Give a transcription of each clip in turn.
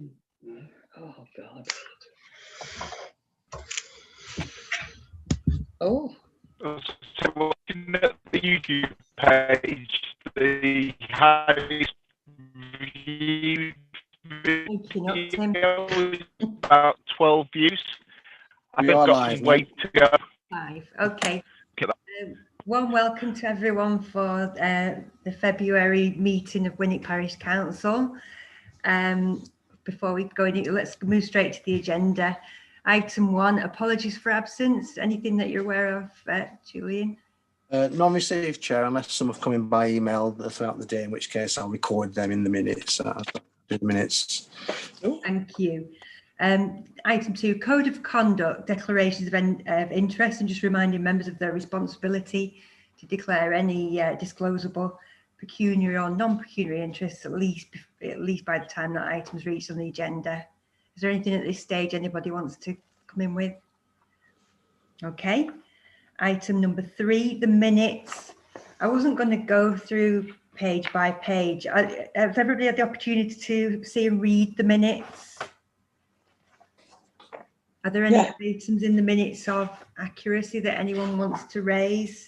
Oh, God. Oh. So looking at the YouTube page, the highest viewed video is about 12 views. I think I've got some way to go. Live. Okay. Warm welcome to everyone for the February meeting of Winwick Parish Council. Before we go into, let's move straight to the agenda. Item 1, apologies for absence. Anything that you're aware of, Julian? None received, Chair, unless some have come in by email throughout the day, in which case I'll record them in the minutes. Thank you. Item 2, Code of Conduct, declarations of interest, and just reminding members of their responsibility to declare any disclosable pecuniary or non-pecuniary interests at least by the time that item's reached on the agenda. Is there anything at this stage anybody wants to come in with? Okay. Item number 3, the minutes. I wasn't going to go through page by page. Has everybody had the opportunity to see and read the minutes? Are there any items in the minutes of accuracy that anyone wants to raise?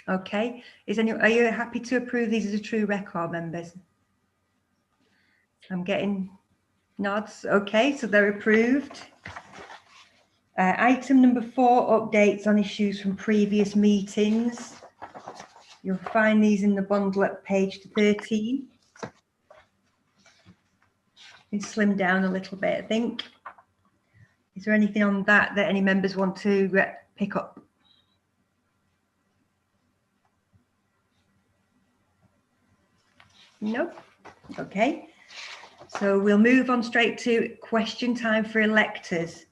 Okay. Are you happy to approve these as a true record, members? I'm getting nods. Okay, so they're approved. Item number 4, updates on issues from previous meetings. You'll find these in the bundle at page 13. It's slimmed down a little bit, I think. Is there anything on that any members want to pick up? Nope. Okay. So we'll move on straight to question time for electors.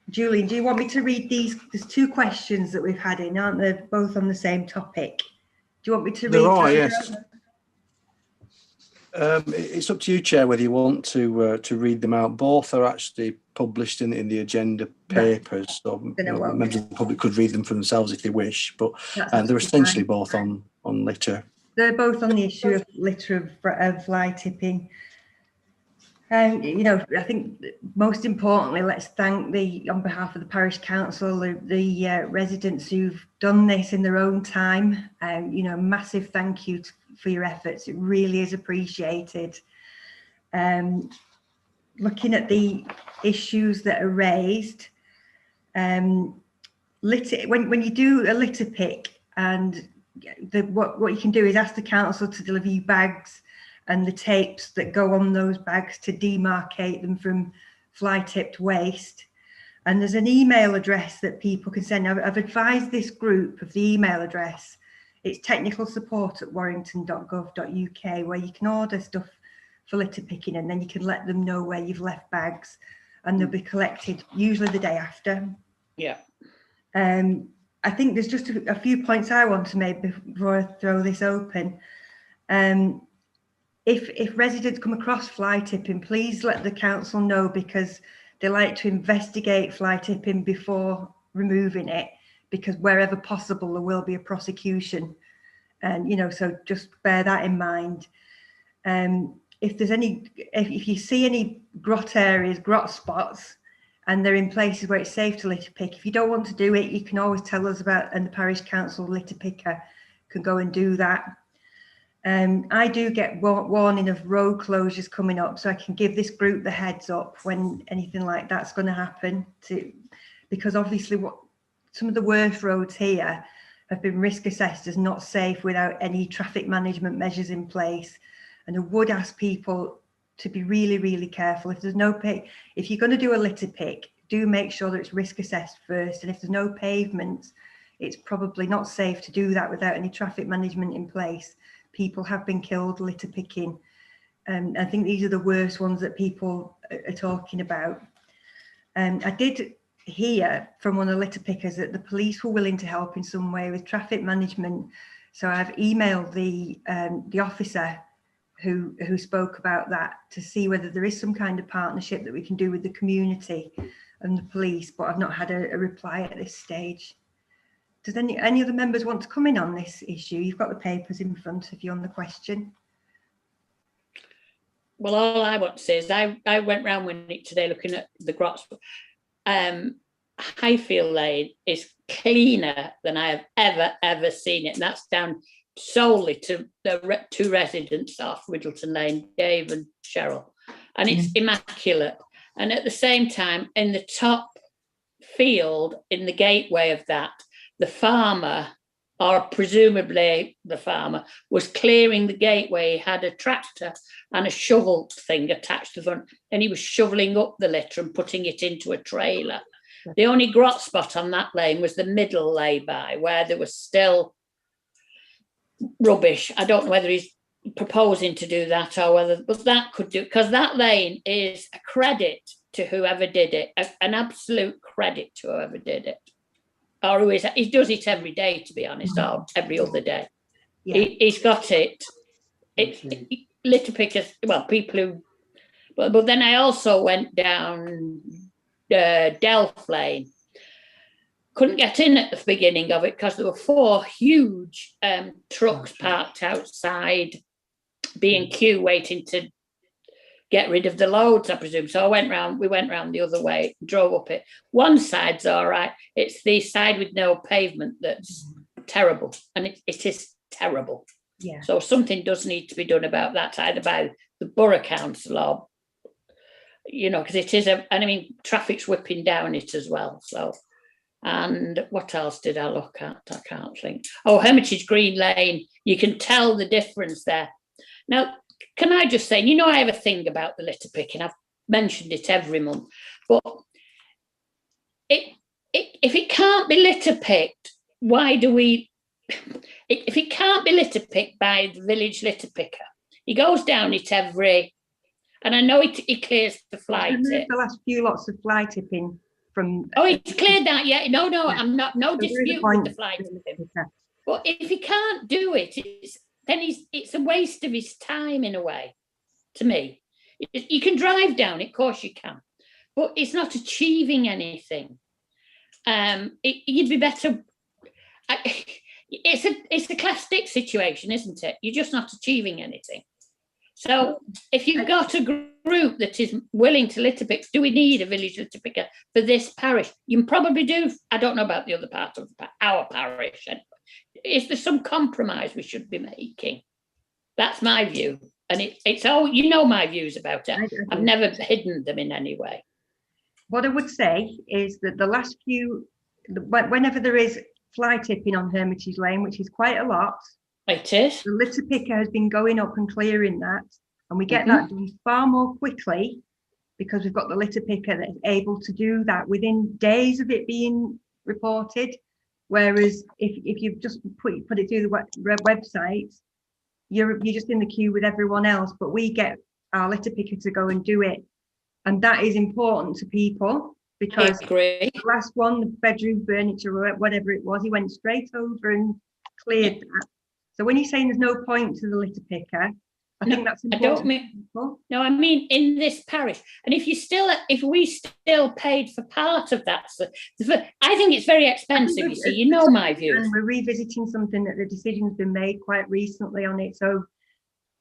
Julian, do you want me to read these? There's 2 questions that we've had in, aren't they? Both on the same topic. Do you want me to read? There are, yes. It's up to you, Chair, whether you want to read them out. Both are actually published in the agenda papers, so members of the public could read them for themselves if they wish. But they're essentially both on litter. They're both on the issue of litter of fly tipping. You know, I think most importantly, let's thank on behalf of the Parish Council, the residents who've done this in their own time. You know, massive thank you for your efforts. It really is appreciated. Looking at the issues that are raised, litter, when you do a litter pick, and what you can do is ask the council to deliver you bags and the tapes that go on those bags to demarcate them from fly tipped waste. And there's an email address that people can send. I've advised this group of the email address. It's technicalsupport@warrington.gov.uk, where you can order stuff for litter picking, and then you can let them know where you've left bags, and they'll be collected usually the day after. Yeah. I think there's just a few points I want to make before I throw this open. If residents come across fly tipping, please let the council know, because they like to investigate fly tipping before removing it, because wherever possible there will be a prosecution, and you know, so just bear that in mind. If you see any grot areas, grot spots, and they're in places where it's safe to litter pick, if you don't want to do it, you can always tell us about, and the parish council litter picker can go and do that. I do get warning of road closures coming up, so I can give this group the heads up when anything like that's going to happen, because obviously some of the worst roads here have been risk assessed as not safe without any traffic management measures in place. And I would ask people to be really, really careful. If you're going to do a litter pick, do make sure that it's risk assessed first. And if there's no pavements, it's probably not safe to do that without any traffic management in place. People have been killed litter picking. I think these are the worst ones that people are talking about. I did hear from one of the litter pickers that the police were willing to help in some way with traffic management. So I've emailed the officer who spoke about that to see whether there is some kind of partnership that we can do with the community and the police, but I've not had a reply at this stage. Does any other members want to come in on this issue? You've got the papers in front of you on the question. Well, all I want to say is I went round Winwick today looking at the grots. Highfield Lane is cleaner than I have ever seen it, and that's down solely to the two residents off Riddleton Lane, Dave and Cheryl, and it's immaculate. And at the same time, in the top field, in the gateway of that, the farmer, or presumably the farmer, was clearing the gateway. He had a tractor and a shovel thing attached to the front, and he was shoveling up the litter and putting it into a trailer. The only grot spot on that lane was the middle lay-by, where there was still rubbish. I don't know whether he's proposing to do that or whether, but that could do, because that lane is a credit to whoever did it, an absolute credit to whoever did it. Or who is, he does it every day, to be honest, or every other day. Yeah. He's got it. Litter pickers, well, people who, but then I also went down Delph Lane. Couldn't get in at the beginning of it because there were 4 huge trucks parked outside B&Q waiting to get rid of the loads, I presume. So we went round the other way, drove up it. One side's all right. It's the side with no pavement that's terrible. And it is terrible. Yeah. So something does need to be done about that, either by the Borough Council or, you know, because it is and I mean, traffic's whipping down it as well. So, and what else did I look at? I can't think. Oh, Hermitage Green Lane. You can tell the difference there. Now, can I just say, you know, I have a thing about the litter picking. I've mentioned it every month, but if it can't be litter picked, why do we? If it can't be litter picked by the village litter picker, he goes down it every, and I know he clears the fly tip. The last few lots of fly tipping from. Oh, he's cleared that, yeah. No, I'm not. No dispute with the fly tipping. But if he can't do it, then it's a waste of his time in a way, to me. You can drive down it, of course you can, but it's not achieving anything. You'd be better. It's a classic situation, isn't it? You're just not achieving anything. So if you've got a group that is willing to litter pick, do we need a village litter picker for this parish? You probably do. I don't know about the other part of our parish. Is there some compromise we should be making? That's my view. And it's all, you know, my views about it. I've never hidden them in any way. What I would say is that the last few, whenever there is fly tipping on Hermitage Lane, which is quite a lot, it is. The litter picker has been going up and clearing that, and we get that done far more quickly because we've got the litter picker that's able to do that within days of it being reported. Whereas if you've just put it through the website, you're just in the queue with everyone else. But we get our litter picker to go and do it, and that is important to people because the last one, the bedroom furniture or whatever it was, he went straight over and cleared that. So when you're saying there's no point to the litter picker, I think that's important. I mean in this parish, and if we still paid for part of that, so I think it's very expensive. You see, you know my views. And we're revisiting something that the decision's been made quite recently on it. So,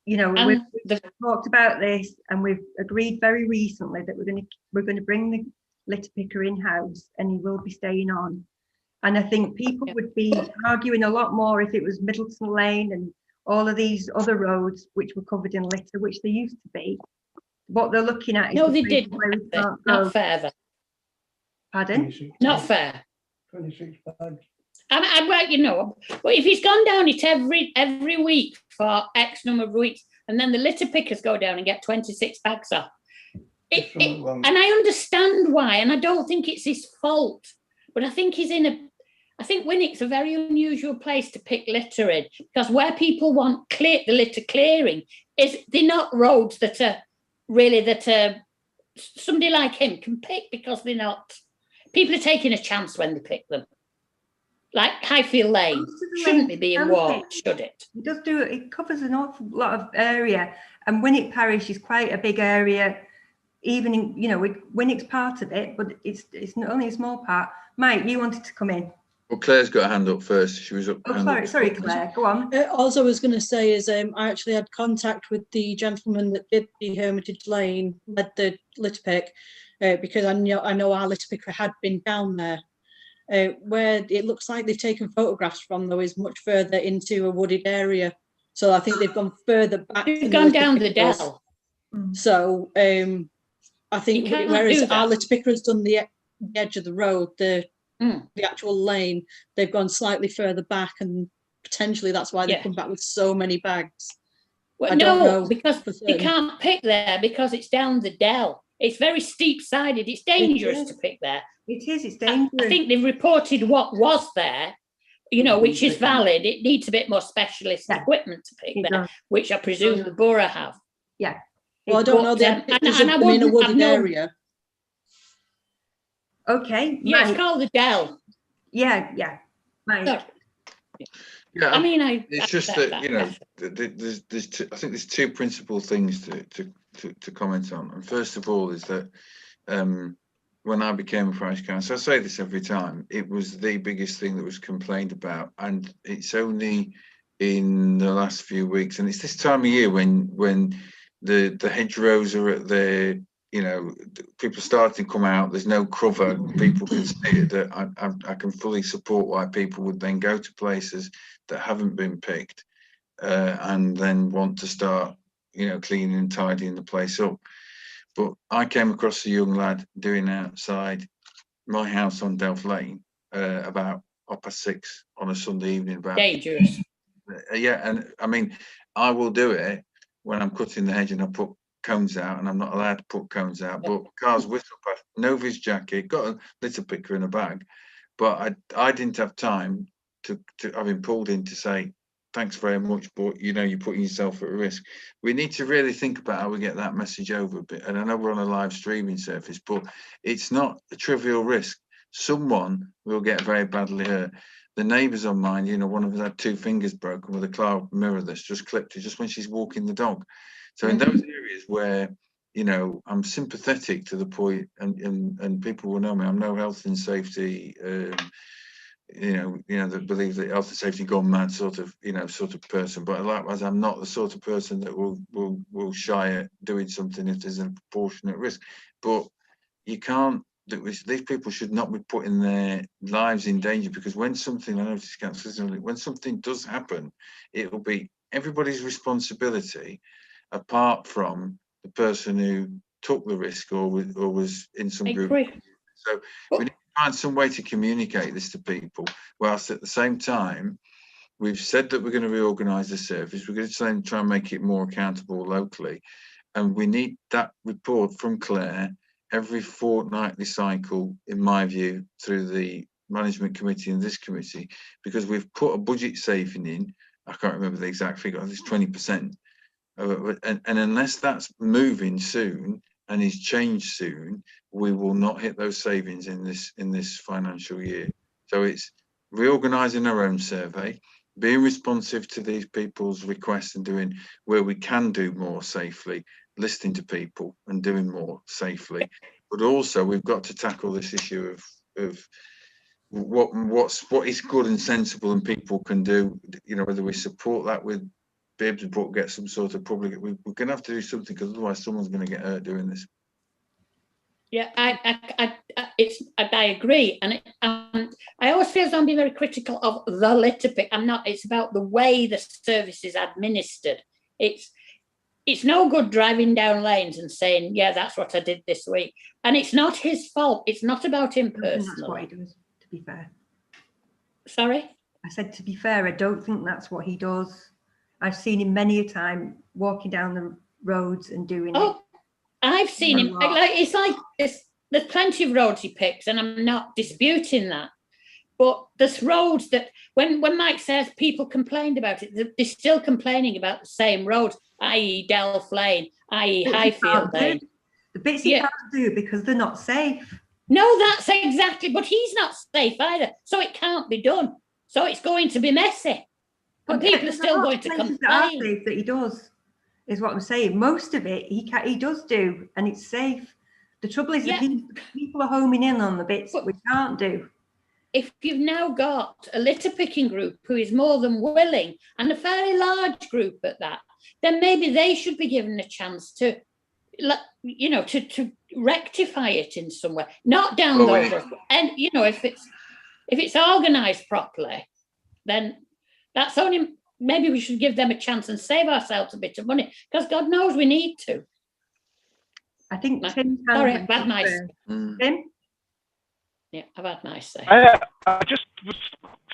you know, we've talked about this, and we've agreed very recently that we're going to bring the litter picker in house, and he will be staying on. And I think people would be arguing a lot more if it was Middleton Lane and all of these other roads which were covered in litter, which they used to be. What they're looking at is no, they didn't. Not fair. Pardon? Not fair. 26 bags. Well, you know, but if he's gone down it every week for X number of weeks, and then the litter pickers go down and get 26 bags off, and I understand why, and I don't think it's his fault, but I think I think Winwick's a very unusual place to pick litter in, because where people want the litter clearing they're not roads that are somebody like him can pick, because they're not. People are taking a chance when they pick them. Like Highfield Lane shouldn't be being walked, should it? It does do it. It covers an awful lot of area, and Winwick Parish is quite a big area. Even in, you know, Winwick's part of it, but it's not only a small part. Mike, you wanted to come in. Well, Claire's got a hand up first. She was up. Oh, sorry, Claire. Go on. All I was going to say is I actually had contact with the gentleman that did the Hermitage Lane, led the litter pick, because I know our litter picker had been down there. Where it looks like they've taken photographs from, though, is much further into a wooded area. So I think they've gone further back. They've gone down the dell. So I think whereas our litter picker has done the edge of the road, the actual lane, they've gone slightly further back, and potentially that's why they've come back with so many bags. Well, no, because they can't pick there because it's down the dell. It's very steep sided. It's dangerous to pick there. It is. It's dangerous. I think they've reported what was there, you know, which is valid. It needs a bit more specialist equipment to pick there, which I presume the borough have. Yeah. Well, I don't know. They're in a wooded area. Okay. Yeah, it's called the dell. Yeah. Right. Yeah, I mean, it's just that you know, there's two, I think there's two principal things to comment on. And first of all is that when I became a parish council, I say this every time, it was the biggest thing that was complained about, and it's only in the last few weeks, and it's this time of year when the hedgerows are at their, you know, people starting to come out, there's no cover, people can see it, that I can fully support why people would then go to places that haven't been picked and then want to start, you know, cleaning and tidying the place up. But I came across a young lad doing outside my house on Delft Lane about 6:30 on a Sunday evening. About dangerous. Yeah, and I mean, I will do it when I'm cutting the hedge and I put cones out, and I'm not allowed to put cones out. But car's whistle past, Novice jacket, got a litter picker in a bag, but I didn't have time to have him pulled in to say thanks very much, but you know, you're putting yourself at risk. We need to really think about how we get that message over a bit. And I know we're on a live streaming service, but it's not a trivial risk. Someone will get very badly hurt. The neighbours on mine, you know, one of them had 2 fingers broken with a cloud mirror that's just clipped her just when she's walking the dog. So in those areas where, you know, I'm sympathetic to the point, and people will know me, I'm no health and safety, you know, that believe that health and safety gone mad sort of person. But likewise, I'm not the sort of person that will shy at doing something if there's a proportionate risk. But you can't. These people should not be putting their lives in danger, because when something, I noticed, Councillor, when something does happen, it will be everybody's responsibility, apart from the person who took the risk or was in some group. So we need to find some way to communicate this to people, whilst at the same time we've said that we're going to reorganise the service. We're going to try and make it more accountable locally, and we need that report from Claire every fortnightly cycle, in my view, through the management committee and this committee, because we've put a budget saving in. I can't remember the exact figure. It's 20%, and unless that's moving soon and is changed soon, we will not hit those savings in this financial year. So it's reorganising our own survey, being responsive to these people's requests, and doing where we can do more safely, listening to people and doing more safely. But also we've got to tackle this issue of what is good and sensible and people can do, you know, whether we support that with bibs, but get some sort of public, we're going to have to do something, because otherwise someone's going to get hurt doing this. Yeah, I agree, and I always feel as though I'm being very critical of the litter pick. I'm not. It's about the way the service is administered. It's no good driving down lanes and saying, "Yeah, that's what I did this week," and it's not his fault. It's not about him personally. That's what he does, to be fair. Sorry? I said, to be fair, I don't think that's what he does. I've seen him many a time walking down the roads and doing it. I've seen him. There's plenty of roads he picks, and I'm not disputing that. But there's roads that, when Mike says people complained about it, they're still complaining about the same roads, i.e. Delft Lane, i.e. Highfield Lane. The bits he can't do because they're not safe. No, that's exactly. But he's not safe either, so it can't be done. So it's going to be messy, and people are still going to complain. That are safe that he does, is what I'm saying. Most of it he does do, and it's safe. The trouble is that people are homing in on the bits that we can't do. if you've now got a litter picking group who is more than willing, and a fairly large group at that, then maybe they should be given a chance to, you know, to rectify it in some way, not down those roads. And you know, if it's organised properly, then that's only, maybe we should give them a chance and save ourselves a bit of money, because God knows we need to. I think Tim. Sorry, I've had my Tim. Yeah, I've had my say. I just was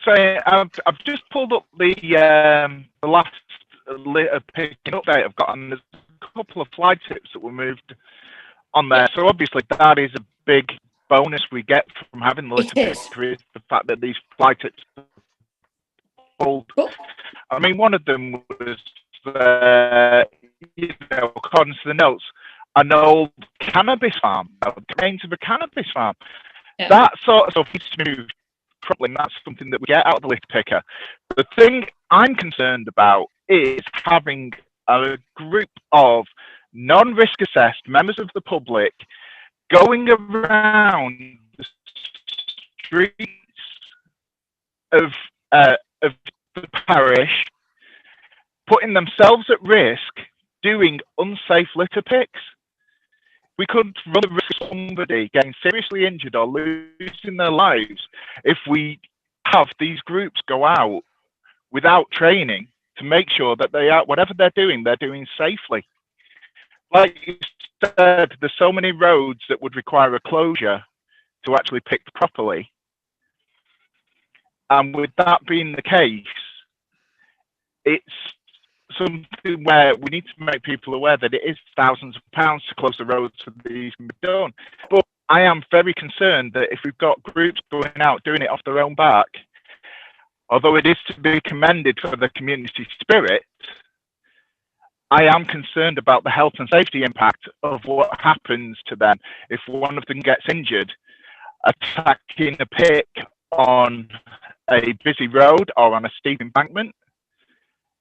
saying, I've just pulled up the last litter picking update I've got, and there's a couple of fly tips that were moved on there. So obviously that is a big bonus we get from having the litter picker, is the fact that these fly tips are pulled. I mean, one of them was, you know, according to the notes, an old cannabis farm, the remains of a cannabis farm. Yeah. That sort of stuff needs to move properly. That's something that we get out of the litter picker. The thing I'm concerned about is having a group of non-risk assessed members of the public going around the streets of the parish, putting themselves at risk, doing unsafe litter picks. We could run the risk of somebody getting seriously injured or losing their lives if we have these groups go out without training to make sure that they are, whatever they're doing safely. Like you said, there's so many roads that would require a closure to actually pick properly. And with that being the case, it's something where we need to make people aware that it is thousands of pounds to close the roads so these can be done. But I am very concerned that if we've got groups going out doing it off their own back, although it is to be commended for the community spirit, I am concerned about the health and safety impact of what happens to them if one of them gets injured attacking a pick on a busy road or on a steep embankment,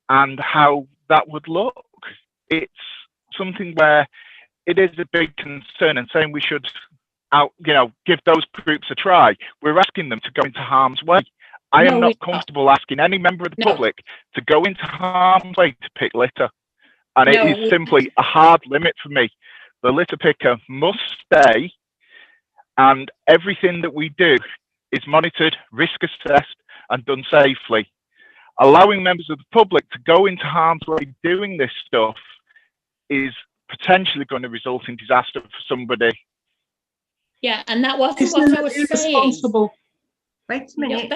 and how that would look. It's something where it is a big concern, and saying we should give those groups a try. We're asking them to go into harm's way. I am not comfortable asking any member of the public to go into harm's way to pick litter. And it is simply a hard limit for me. The litter picker must stay, and everything that we do is monitored, risk assessed, and done safely. Allowing members of the public to go into harm's way doing this stuff is potentially going to result in disaster for somebody. Yeah, and that wasn't what I was saying. Wait a minute.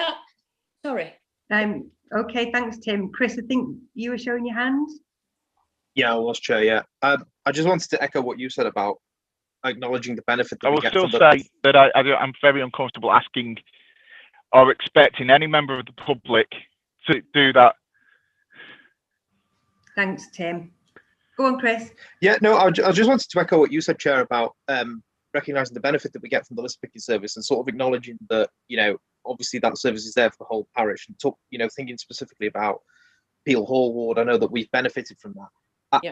Sorry. Okay, thanks, Tim. Chris, I think you were showing your hand. Yeah, I was, Chair. Yeah, I just wanted to echo what you said about acknowledging the benefit that I will still say that I'm very uncomfortable asking or expecting any member of the public to do that. Thanks, Tim. Go on, Chris. Yeah, no, I just wanted to echo what you said, Chair, about recognising the benefit that we get from the litter picking service, and sort of acknowledging that, you know, obviously that service is there for the whole parish, and thinking specifically about Peel Hall ward. I know that we've benefited from that.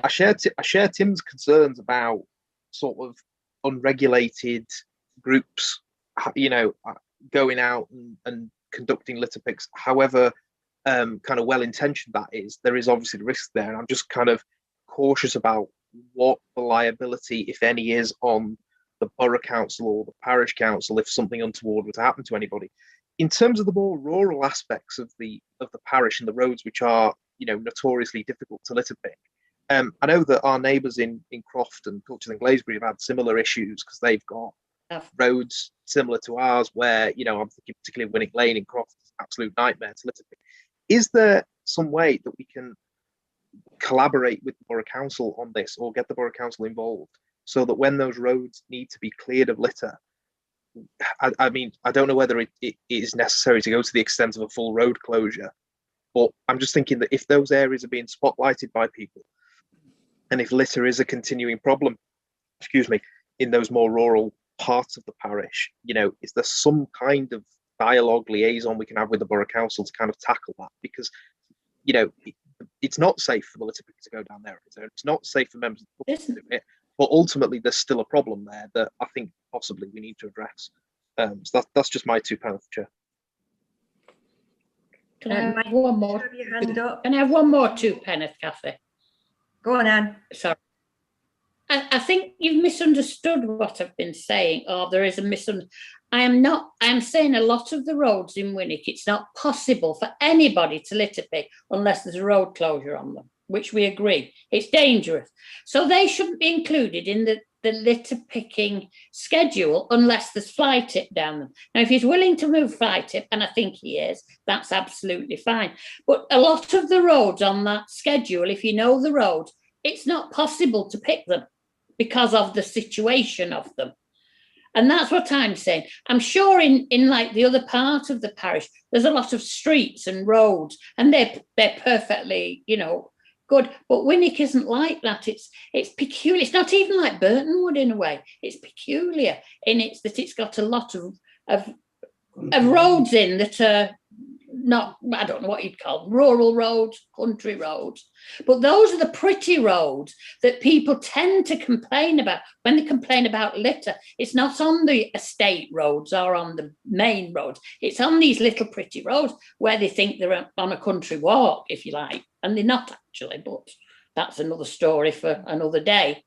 I share Tim's concerns about sort of unregulated groups, going out and conducting litter picks. However, kind of well-intentioned that is, there is obviously the risk there, and I'm just kind of cautious about what the liability, if any, is on the borough council or the parish council if something untoward were to happen to anybody. In terms of the more rural aspects of the parish and the roads, which are notoriously difficult to litter pick, I know that our neighbours in Croft and Pilchard and Glazebury have had similar issues because they've got roads similar to ours where, I'm thinking particularly Winwick Lane in Croft, it's an absolute nightmare to litter pick. Is there some way that we can collaborate with the borough council on this, or get the borough council involved, so that when those roads need to be cleared of litter, I mean, I don't know whether it is necessary to go to the extent of a full road closure, but I'm just thinking that if those areas are being spotlighted by people, and if litter is a continuing problem, in those more rural parts of the parish, is there some kind of dialogue liaison we can have with the borough council to kind of tackle that? Because, it's not safe for the litter picker to go down there. It's not safe for members of the public to do it, but ultimately there's still a problem there that I think possibly we need to address. So that's just my 2 pounds, Chair. Can I have Mike, one more? have your hand up. Can I have one more twopenneth, Kathy? Go on, Anne. Sorry. I think you've misunderstood what I've been saying, or there is a misunderstanding. I am saying a lot of the roads in Winwick, it's not possible for anybody to litter pick unless there's a road closure on them, which we agree. It's dangerous. So they shouldn't be included in the litter picking schedule unless there's fly tip down them. Now, if he's willing to move fly tip, and I think he is, that's absolutely fine. But a lot of the roads on that schedule, if you know the road, it's not possible to pick them because of the situation of them. And that's what I'm saying. I'm sure in like the other part of the parish, there's a lot of streets and roads, and they're perfectly, you know, good. But Winwick isn't like that. It's peculiar. It's not even like Burtonwood in a way. It's peculiar in it's that it's got a lot of roads in that are not, I don't know what you'd call them, rural roads, country roads. But those are the pretty roads that people tend to complain about when they complain about litter. It's not on the estate roads or on the main roads. It's on these little pretty roads where they think they're on a country walk, if you like. And they're not actually, but that's another story for another day.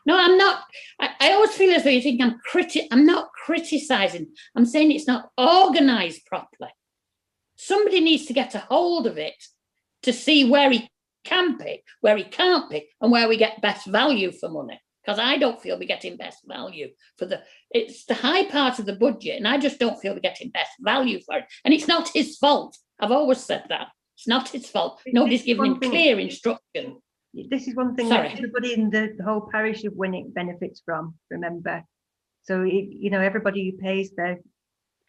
No, I'm not. I always feel as though you think I'm not criticising. I'm saying it's not organised properly. Somebody needs to get a hold of it to see where he can pick, where he can't pick, and where we get best value for money. Because I don't feel we're getting best value for it's the high part of the budget, and I just don't feel we're getting best value for it. And it's not his fault. I've always said that. It's not his fault. Nobody's given him clear instruction. This is one thing that everybody in the whole parish of Winwick benefits from, remember. So, you know, everybody who pays their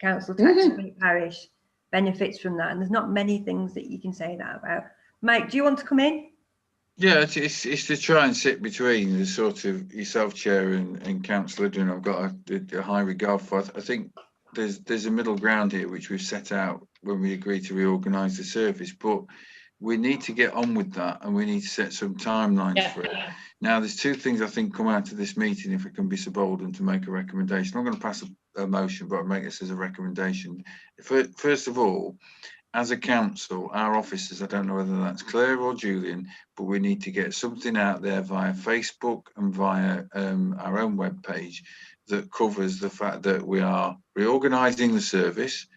council tax in Winwick Parish benefits from that. And there's not many things that you can say that about. Mike, do you want to come in? Yeah, it's to try and sit between the sort of yourself, Chair, and Councillor, and I've got a high regard for. I think there's a middle ground here which we've set out when we agreed to reorganise the service, but we need to get on with that, and we need to set some timelines for it. Now, there's two things I think come out of this meeting, if it can be so bold and to make a recommendation. I'm going to pass a motion, but I'll make this as a recommendation. First of all, as a council, our officers, I don't know whether that's Claire or Julian, but we need to get something out there via Facebook and via our own webpage that covers the fact that we are reorganising the service.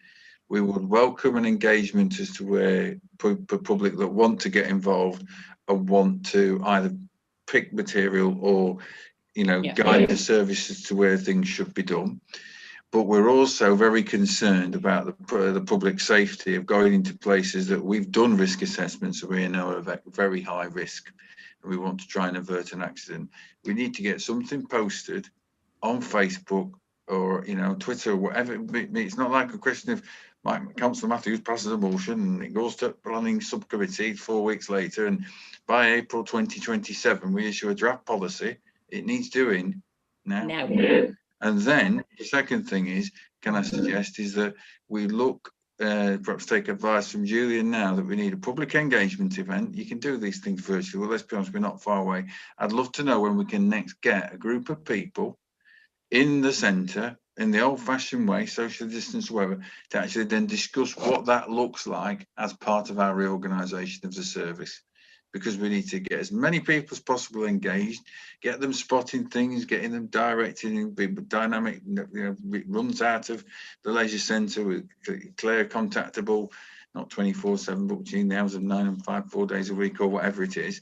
We would welcome an engagement as to where public that want to get involved and want to either pick material or, you know, guide the services to where things should be done. But we're also very concerned about the public safety of going into places that we've done risk assessments that we know are at very high risk, and we want to try and avert an accident. We need to get something posted on Facebook or, you know, Twitter or whatever. It's not like a question of Councillor Matthews passes a motion and it goes to planning subcommittee 4 weeks later, and by April 2027 we issue a draft policy. It needs doing now. And then the second thing is, can I suggest, is that we look, perhaps take advice from Julian now, that we need a public engagement event. You can do these things virtually. Well, let's be honest, we're not far away. I'd love to know when we can next get a group of people in the centre, in the old-fashioned way, social distance, whatever, to actually then discuss what that looks like as part of our reorganisation of the service. Because we need to get as many people as possible engaged, get them spotting things, getting them directed in dynamic, you know, runs out of the leisure centre with clear contactable, not 24/7, but between the hours of 9 and 5, 4 days a week or whatever it is.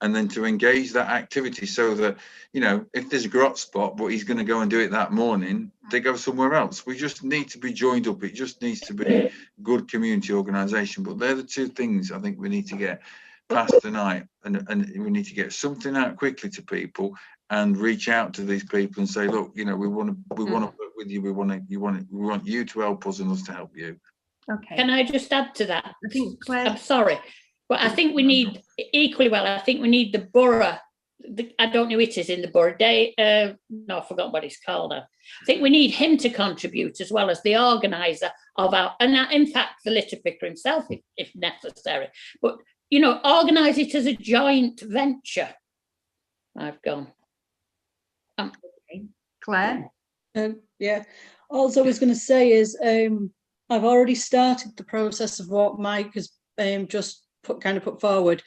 And then to engage that activity so that, you know, if there's a grot spot, but he's going to go and do it that morning, they go somewhere else. We just need to be joined up. It just needs to be good community organisation. But they're the two things I think we need to get past tonight, and we need to get something out quickly to people and reach out to these people and say, look, you know, we want to work with you. We want you to help us and us to help you. Okay. Can I just add to that? I think Claire, I'm sorry, but I think we need equally well. I think we need the borough. I don't know who it is in the borough. No, I forgot what it's called now. I think we need him to contribute as well as the organiser of our, and in fact the litter picker himself, if necessary. But you know, organise it as a joint venture. I've gone. Claire? Yeah. All I was going to say is I've already started the process of what Mike has just put forward,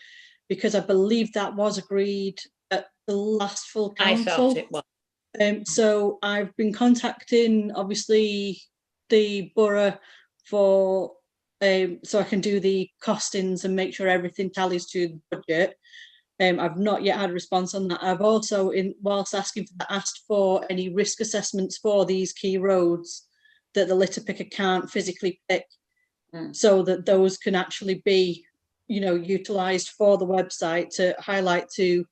because I believe that was agreed at the last full council. I thought it was. So I've been contacting, obviously, the borough for so I can do the costings and make sure everything tallies to the budget. I've not yet had a response on that. I've also, whilst asking for that, asked for any risk assessments for these key roads that the litter picker can't physically pick, so that those can actually be, utilised for the website to highlight to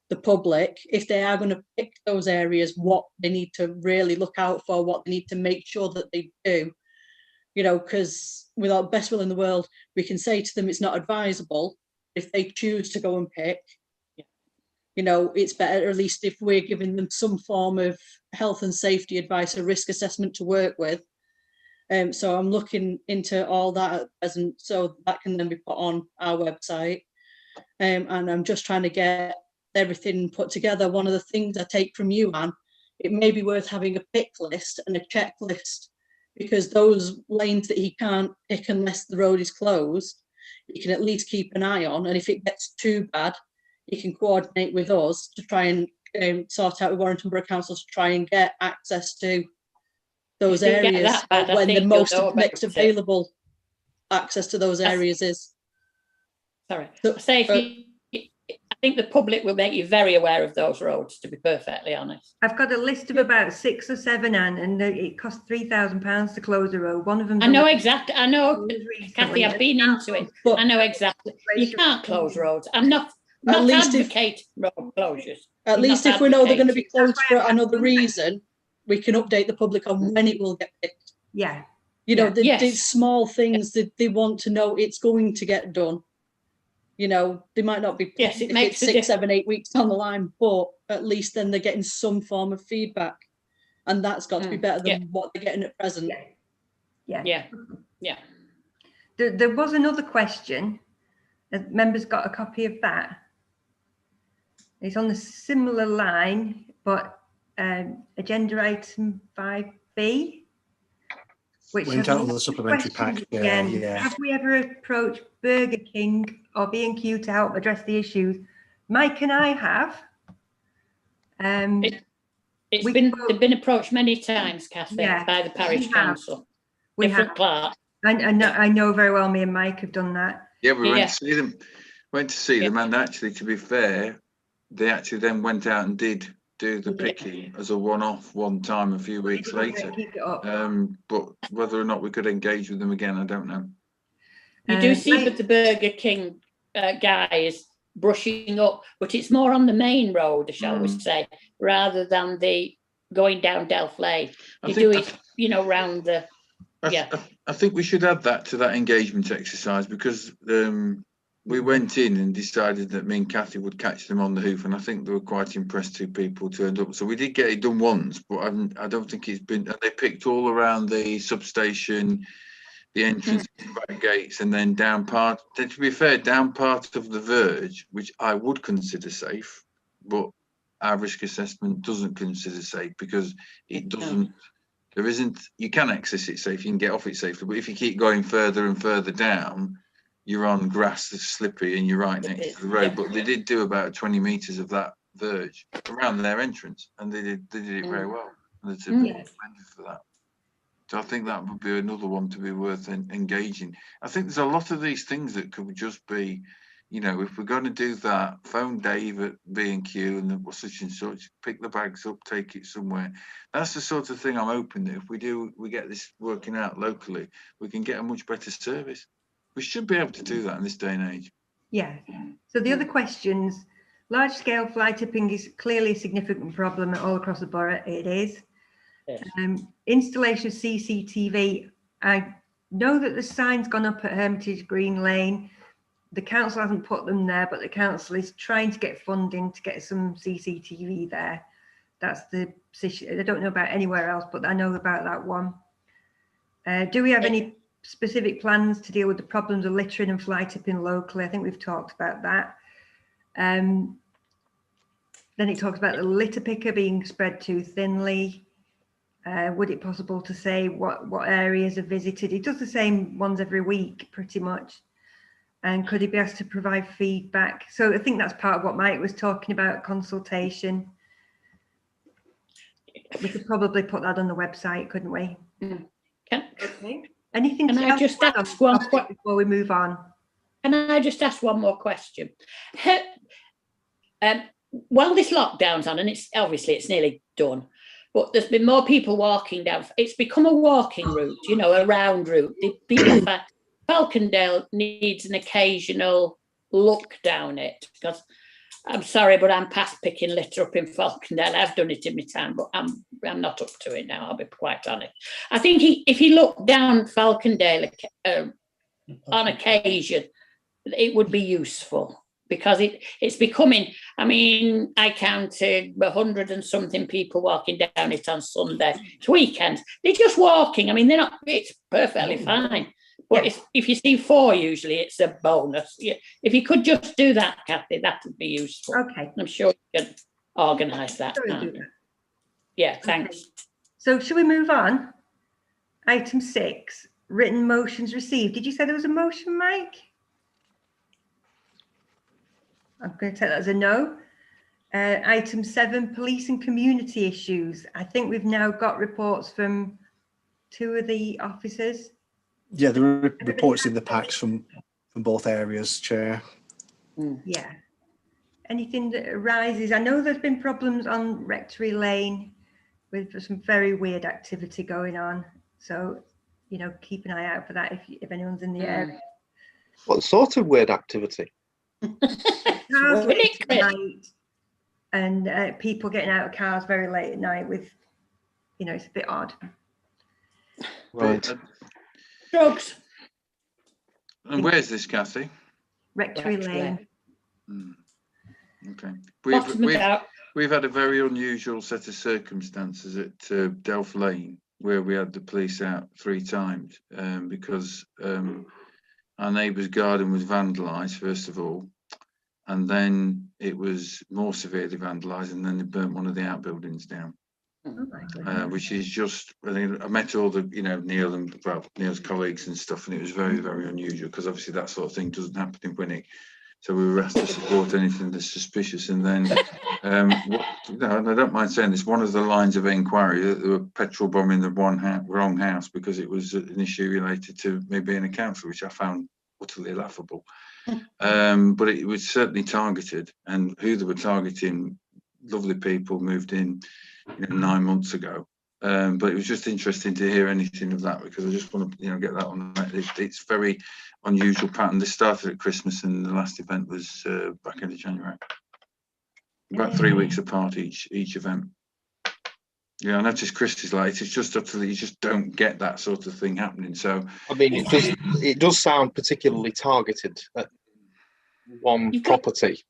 the public, if they are going to pick those areas, what they need to really look out for, what they need to make sure that they do. Because without best will in the world, we can say to them it's not advisable. If they choose to go and pick, it's better, at least if we're giving them some form of health and safety advice, a risk assessment to work with. So I'm looking into all that at present, so that can then be put on our website. And I'm just trying to get everything put together. One of the things I take from you, Anne, it may be worth having a pick list and a checklist, because those lanes that he can't pick unless the road is closed, he can at least keep an eye on. And if it gets too bad, he can coordinate with us to try and sort out with Warrington Borough Council to try and get access to those areas when the next available access to those areas is. Sorry. So, I think the public will make you very aware of those roads, to be perfectly honest. I've got a list of about 6 or 7, Anne, and it costs £3,000 to close a road. One of them. I know exactly. I know, Kathy. I've been into it. But I know exactly. You can't close roads. I'm not advocating road closures. At least if we know they're going to be closed for another reason, we can update the public on when it will get picked. Yeah. The small things that they want to know it's going to get done. They might not be, it makes 6, 7, 8 weeks down the line, but at least then they're getting some form of feedback, and that's got to be better than what they're getting at present. Yeah. There was another question. Members got a copy of that. It's on a similar line, but agenda item 5B, which went out on the supplementary pack. Yeah. Have we ever approached Burger King or B&Q to help address the issues? Mike and I have. They've been approached many times, Kathy, by the parish council. We have. Clerks. I know very well. Me and Mike have done that. Yeah, we went to see them. And actually, to be fair, they actually then went out and did do the picking as a one time a few weeks later. But whether or not we could engage with them again, I don't know. You do see that the Burger King guys brushing up, but it's more on the main road, shall we say, rather than the going down Delph Lane. They do it, round the. I think we should add that to that engagement exercise, because we went in and decided that me and Kathy would catch them on the hoof, and I think they were quite impressed. 2 people turned up, so we did get it done once, but I don't think it's been. They picked all around the substation, the entrance back gates, and then down part. To be fair, down part of the verge, which I would consider safe, but our risk assessment doesn't consider safe, because it doesn't. There isn't. You can access it safe. You can get off it safely, but if you keep going further and further down, you're on grass that's slippery and you're right next to the road. But they did do about 20 meters of that verge around their entrance, and they did it very well. And they're commended for that. So I think that would be another one to be worth engaging. I think there's a lot of these things that could just be, if we're going to do that, phone Dave at B&Q and such and such, pick the bags up, take it somewhere. That's the sort of thing I'm hoping that if we get this working out locally, we can get a much better service. We should be able to do that in this day and age. Yeah. So the other questions, large-scale fly tipping is clearly a significant problem all across the borough. It is. Yes. Installation of CCTV. I know that the sign's gone up at Hermitage Green Lane. The council hasn't put them there, but the council is trying to get funding to get some CCTV there. That's the position. I don't know about anywhere else, but I know about that one. Do we have any specific plans to deal with the problems of littering and fly tipping locally? I think we've talked about that. Then it talks about the litter picker being spread too thinly. Would it possible to say what areas are visited? He does the same ones every week, pretty much. And could he be asked to provide feedback? So I think that's part of what Mike was talking about, consultation. We could probably put that on the website, couldn't we? Okay. Anything Can I just ask one before we move on? Can I just ask one more question? While this lockdown's on, and it's obviously it's nearly done, but there's been more people walking down. It's become a walking route, you know, a round route. The people Falcondale needs an occasional look down it, because I'm sorry, but I'm past picking litter up in Falcondale. I've done it in my time, but I'm not up to it now, I'll be quite honest. I think if he looked down Falcondale on occasion, it would be useful, because it's becoming, I mean, I counted 100 and something people walking down it on Sunday. It's weekend. They're just walking. I mean, they're not, it's perfectly fine. But if you see 4, usually it's a bonus. If you could just do that, Kathy, that would be useful. Okay. I'm sure you can organise that. Yeah, thanks. Okay. So should we move on? Item 6, written motions received. Did you say there was a motion, Mike? I'm going to take that as a no. Item 7, police and community issues. I think we've now got reports from 2 of the officers. Yeah, there are reports in the packs from both areas, Chair. Yeah. Anything that arises? I know there's been problems on Rectory Lane with some very weird activity going on. So, you know, keep an eye out for that if anyone's in the area. What sort of weird activity? Cars late at night, and people getting out of cars very late at night with, you know, it's a bit odd. Right. Drugs. And where's this, Kathy? Rectory Lane. Okay. We've had a very unusual set of circumstances at Delph Lane, where we had the police out 3 times because our neighbour's garden was vandalised, first of all, and then it was more severely vandalised, and then they burnt one of the outbuildings down. Which is just, I met all the, you know, Neil's colleagues and stuff, and it was very, very unusual, because obviously that sort of thing doesn't happen in Winwick. So we were asked to support anything that's suspicious. And then, and I don't mind saying this, one of the lines of inquiry, that there were petrol bombing the wrong house because it was an issue related to me being a councillor, which I found utterly laughable. But it was certainly targeted, and who they were targeting, lovely people moved in, you know, 9 months ago. But it was just interesting to hear anything of that, because I just want to, you know, get that on. It's very unusual pattern. This started at Christmas, and the last event was back end of January. About 3 weeks apart each event. Yeah, I noticed Chris is like, it's just utterly, you just don't get that sort of thing happening. So I mean, it does sound particularly targeted at one property.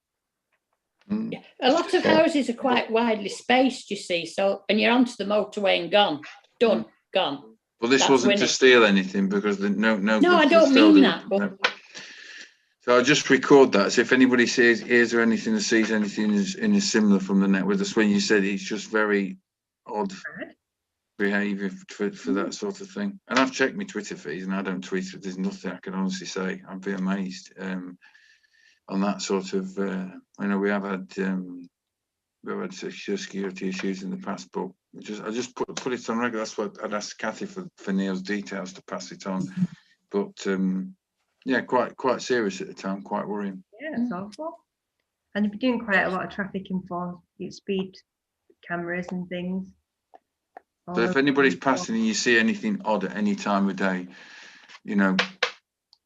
Yeah. A lot of houses are quite widely spaced, you see, so, and you're onto the motorway and gone, done, gone. Well, this wasn't to steal anything, because no, I don't mean that. But... So I'll just record that. So if anybody hears or anything, or sees anything in a similar from the net with us, when you said it's just very odd behaviour for that sort of thing. And I've checked my Twitter feed, and I don't tweet it. There's nothing I can honestly say. I'd be amazed on that sort of. I know we have had security issues in the past, but I just put it on record. That's what I'd asked Kathy for Neil's details to pass it on. But yeah, quite serious at the time, quite worrying. Yeah, it's awful. And they've been doing quite a lot of traffic enforcement, speed cameras and things. So if anybody's passing and you see anything odd at any time of day, you know,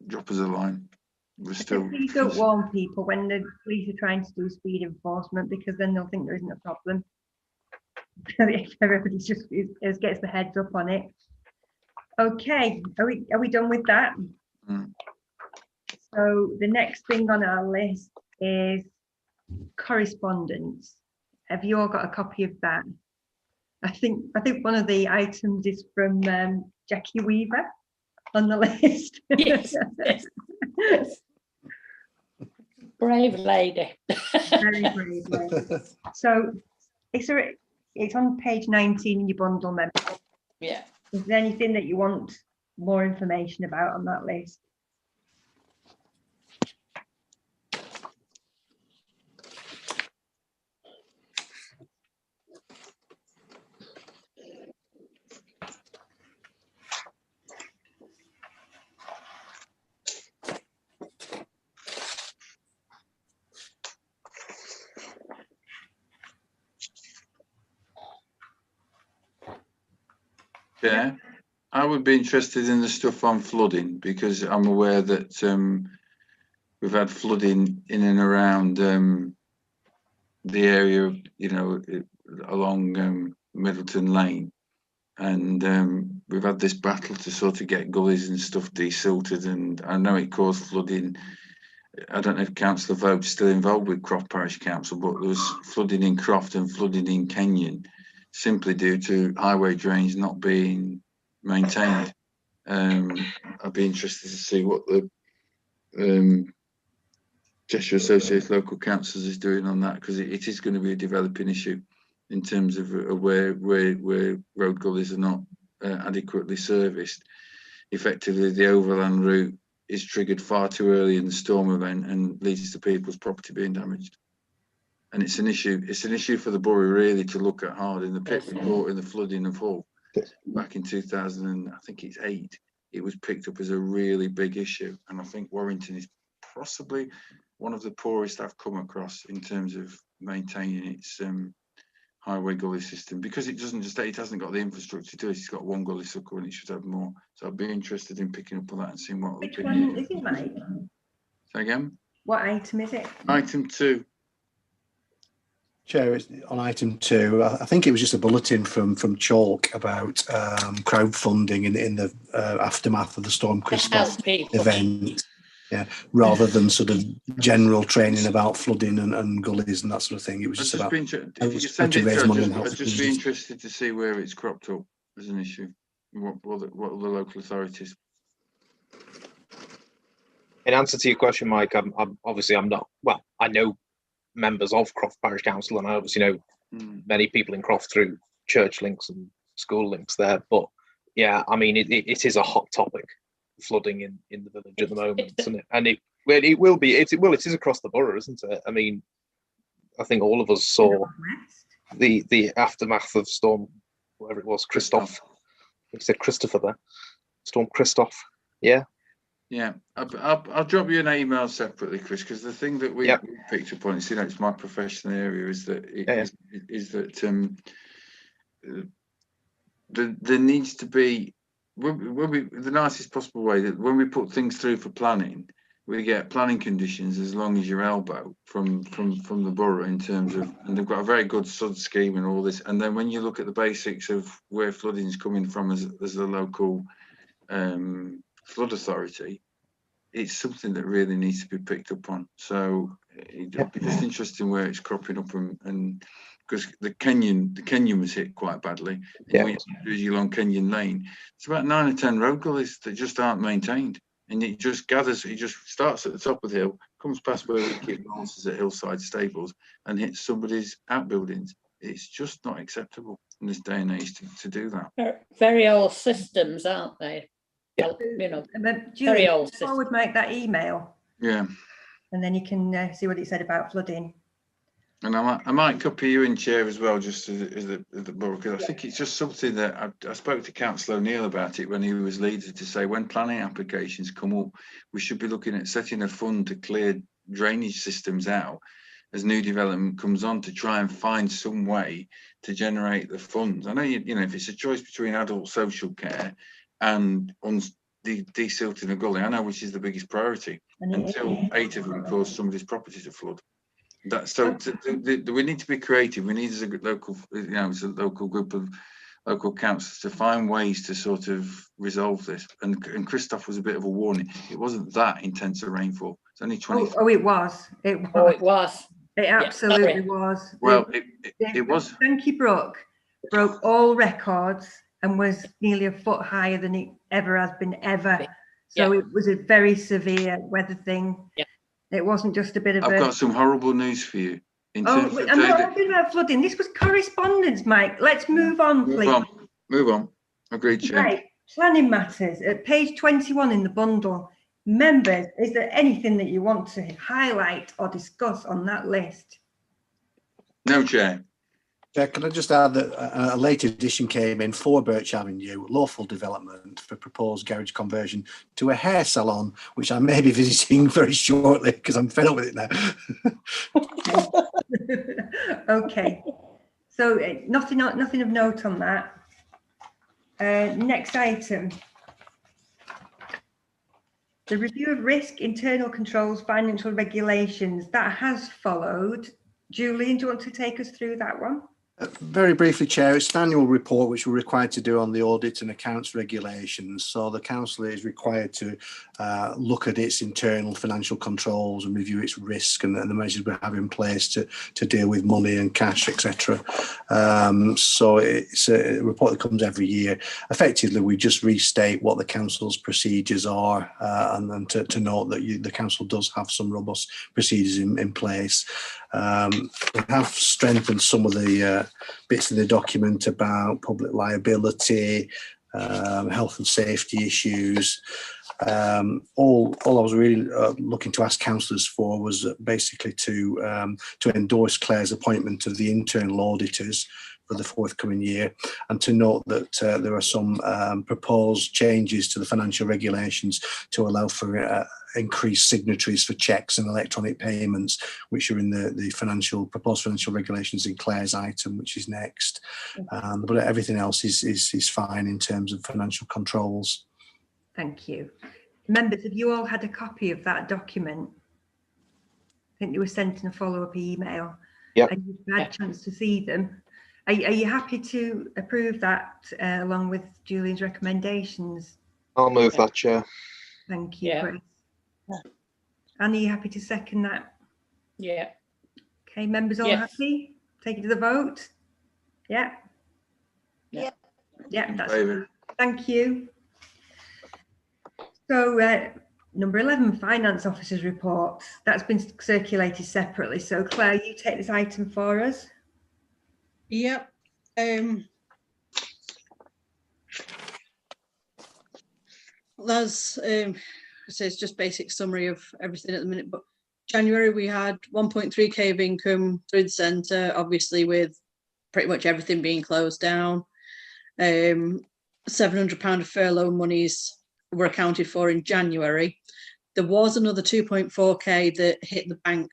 drop us a line. We're still. Please don't warn people when the police are trying to do speed enforcement, because then they'll think there isn't a problem. Everybody just gets the heads up on it. Okay, are we done with that? So the next thing on our list is correspondence. Have you all got a copy of that? I think one of the items is from Jackie Weaver on the list. Yes. Brave lady. Very brave lady. So it's on page 19 in your bundle, members. Yeah. Is there anything that you want more information about on that list? Yeah, I would be interested in the stuff on flooding, because I'm aware that we've had flooding in and around the area, you know, along Middleton Lane, and we've had this battle to sort of get gullies and stuff desilted, and I know it caused flooding. I don't know if Councillor Vogue's still involved with Croft Parish Council, but there was flooding in Croft and flooding in Kenyon, simply due to highway drains not being maintained. I'd be interested to see what the Cheshire Association Local Councils is doing on that, because it is going to be a developing issue in terms of where road gullies are not adequately serviced. Effectively, the overland route is triggered far too early in the storm event and leads to people's property being damaged. And it's an issue. It's an issue for the borough really to look at hard. In the pit report in the flooding of Hull back in 2008, it was picked up as a really big issue. And I think Warrington is possibly one of the poorest I've come across in terms of maintaining its highway gully system, because it hasn't got the infrastructure to it. It's got one gully sucker and it should have more. So I'd be interested in picking up on that and seeing what. Which one is it, Mike? Say again? What item is it? Item 2. Chair, on item 2, I think it was just a bulletin from Chalk about crowdfunding in the aftermath of the Storm Christoph event. Yeah, rather than sort of general training about flooding and gullies and that sort of thing. It was just about if you could send it to, I'd just be interested to see where it's cropped up as an issue. What are the local authorities? In answer to your question, Mike, I'm not. Well, I know members of Croft Parish Council, and I obviously know many people in Croft through church links and school links there. But yeah, I mean, it is a hot topic, flooding in the village at the moment, isn't it? And it will be. It is across the borough, isn't it? I mean, I think all of us saw the aftermath of Storm, whatever it was, Christoph. You said Christopher there. Storm Christoph. Yeah. Yeah, I'll drop you an email separately, Chris, because the thing that we picked up on, it's my professional area, is that there needs to be, the nicest possible way, that when we put things through for planning, we get planning conditions as long as your elbow from the borough in terms of, and they've got a very good SUD scheme and all this. And then when you look at the basics of where flooding is coming from as the local flood authority, it's something that really needs to be picked up on. So it'll be just interesting where it's cropping up, and because the Kenyon was hit quite badly. Yeah. When you along Kenyon Lane, it's about 9 or 10 road gullies that just aren't maintained, and it just gathers. It just starts at the top of the hill, comes past where we keep the horses at Hillside Stables, and hits somebody's outbuildings. It's just not acceptable in this day and age to do that. Very old systems, aren't they? Yeah. You know, Julie, very old system. I would make that email. Yeah. And then you can see what it said about flooding. And I might copy you in, Chair, as well, just as the borough, because I think it's just something that I spoke to Councillor O'Neill about it when he was leader, to say when planning applications come up, we should be looking at setting a fund to clear drainage systems out as new development comes on, to try and find some way to generate the funds. I know you know if it's a choice between adult social care and desilting a gully, I know which is the biggest priority, until 8 of them cause somebody's property to flood. We need to be creative. We need, as a local, as a local group of local councils, to find ways to sort of resolve this. And Christoph was a bit of a warning. It wasn't that intense a rainfall. It's only 20. Oh, it was. It was. Oh, it was. It absolutely was. Well, it was. Stanky Brook broke all records and was nearly a foot higher than it ever has been ever. So it was a very severe weather thing. Yeah. It wasn't just a bit of I've got some horrible news for you. I'm not talking about flooding. This was correspondence, Mike. Let's move on, please. Move on. Agreed, Chair. Right, planning matters at page 21 in the bundle. Members, is there anything that you want to highlight or discuss on that list? No, Chair. Can I just add that a late addition came in for Birch Avenue, lawful development for proposed garage conversion to a hair salon, which I may be visiting very shortly because I'm fed up with it now. Okay, so nothing of note on that. Next item. The review of risk, internal controls, financial regulations, that has followed. Julian, do you want to take us through that one? Very briefly, Chair, it's an annual report which we're required to do on the audit and accounts regulations. So the council is required to look at its internal financial controls and review its risk and the measures we have in place to deal with money and cash, etc. So it's a report that comes every year. Effectively, we just restate what the council's procedures are and then to note that the council does have some robust procedures in place. We have strengthened some of the bits in the document about public liability, health and safety issues. All I was really looking to ask councillors for was basically to endorse Claire's appointment of the internal auditors for the forthcoming year, and to note that there are some proposed changes to the financial regulations to allow for increased signatories for cheques and electronic payments, which are in the proposed financial regulations in Claire's item, which is next. But everything else is fine in terms of financial controls. Thank you. Members, have you all had a copy of that document? I think they were sent in a follow-up email. Yep. And you've had a chance to see them. Are you happy to approve that along with Julian's recommendations? I'll move that, Chair. Thank you, Yeah. Chris. Annie, are you happy to second that? Yeah. Okay, members all Yes. happy? Take it to the vote? Yeah. Yeah. Yeah, that's Favour. thank you. So number 11, Finance Officer's report. That's been circulated separately. So Claire, you take this item for us. Yep. That's so it's just basic summary of everything at the minute. But January we had 1.3k of income through the centre, obviously with pretty much everything being closed down. £700 of furlough monies were accounted for in January. There was another 2.4k that hit the bank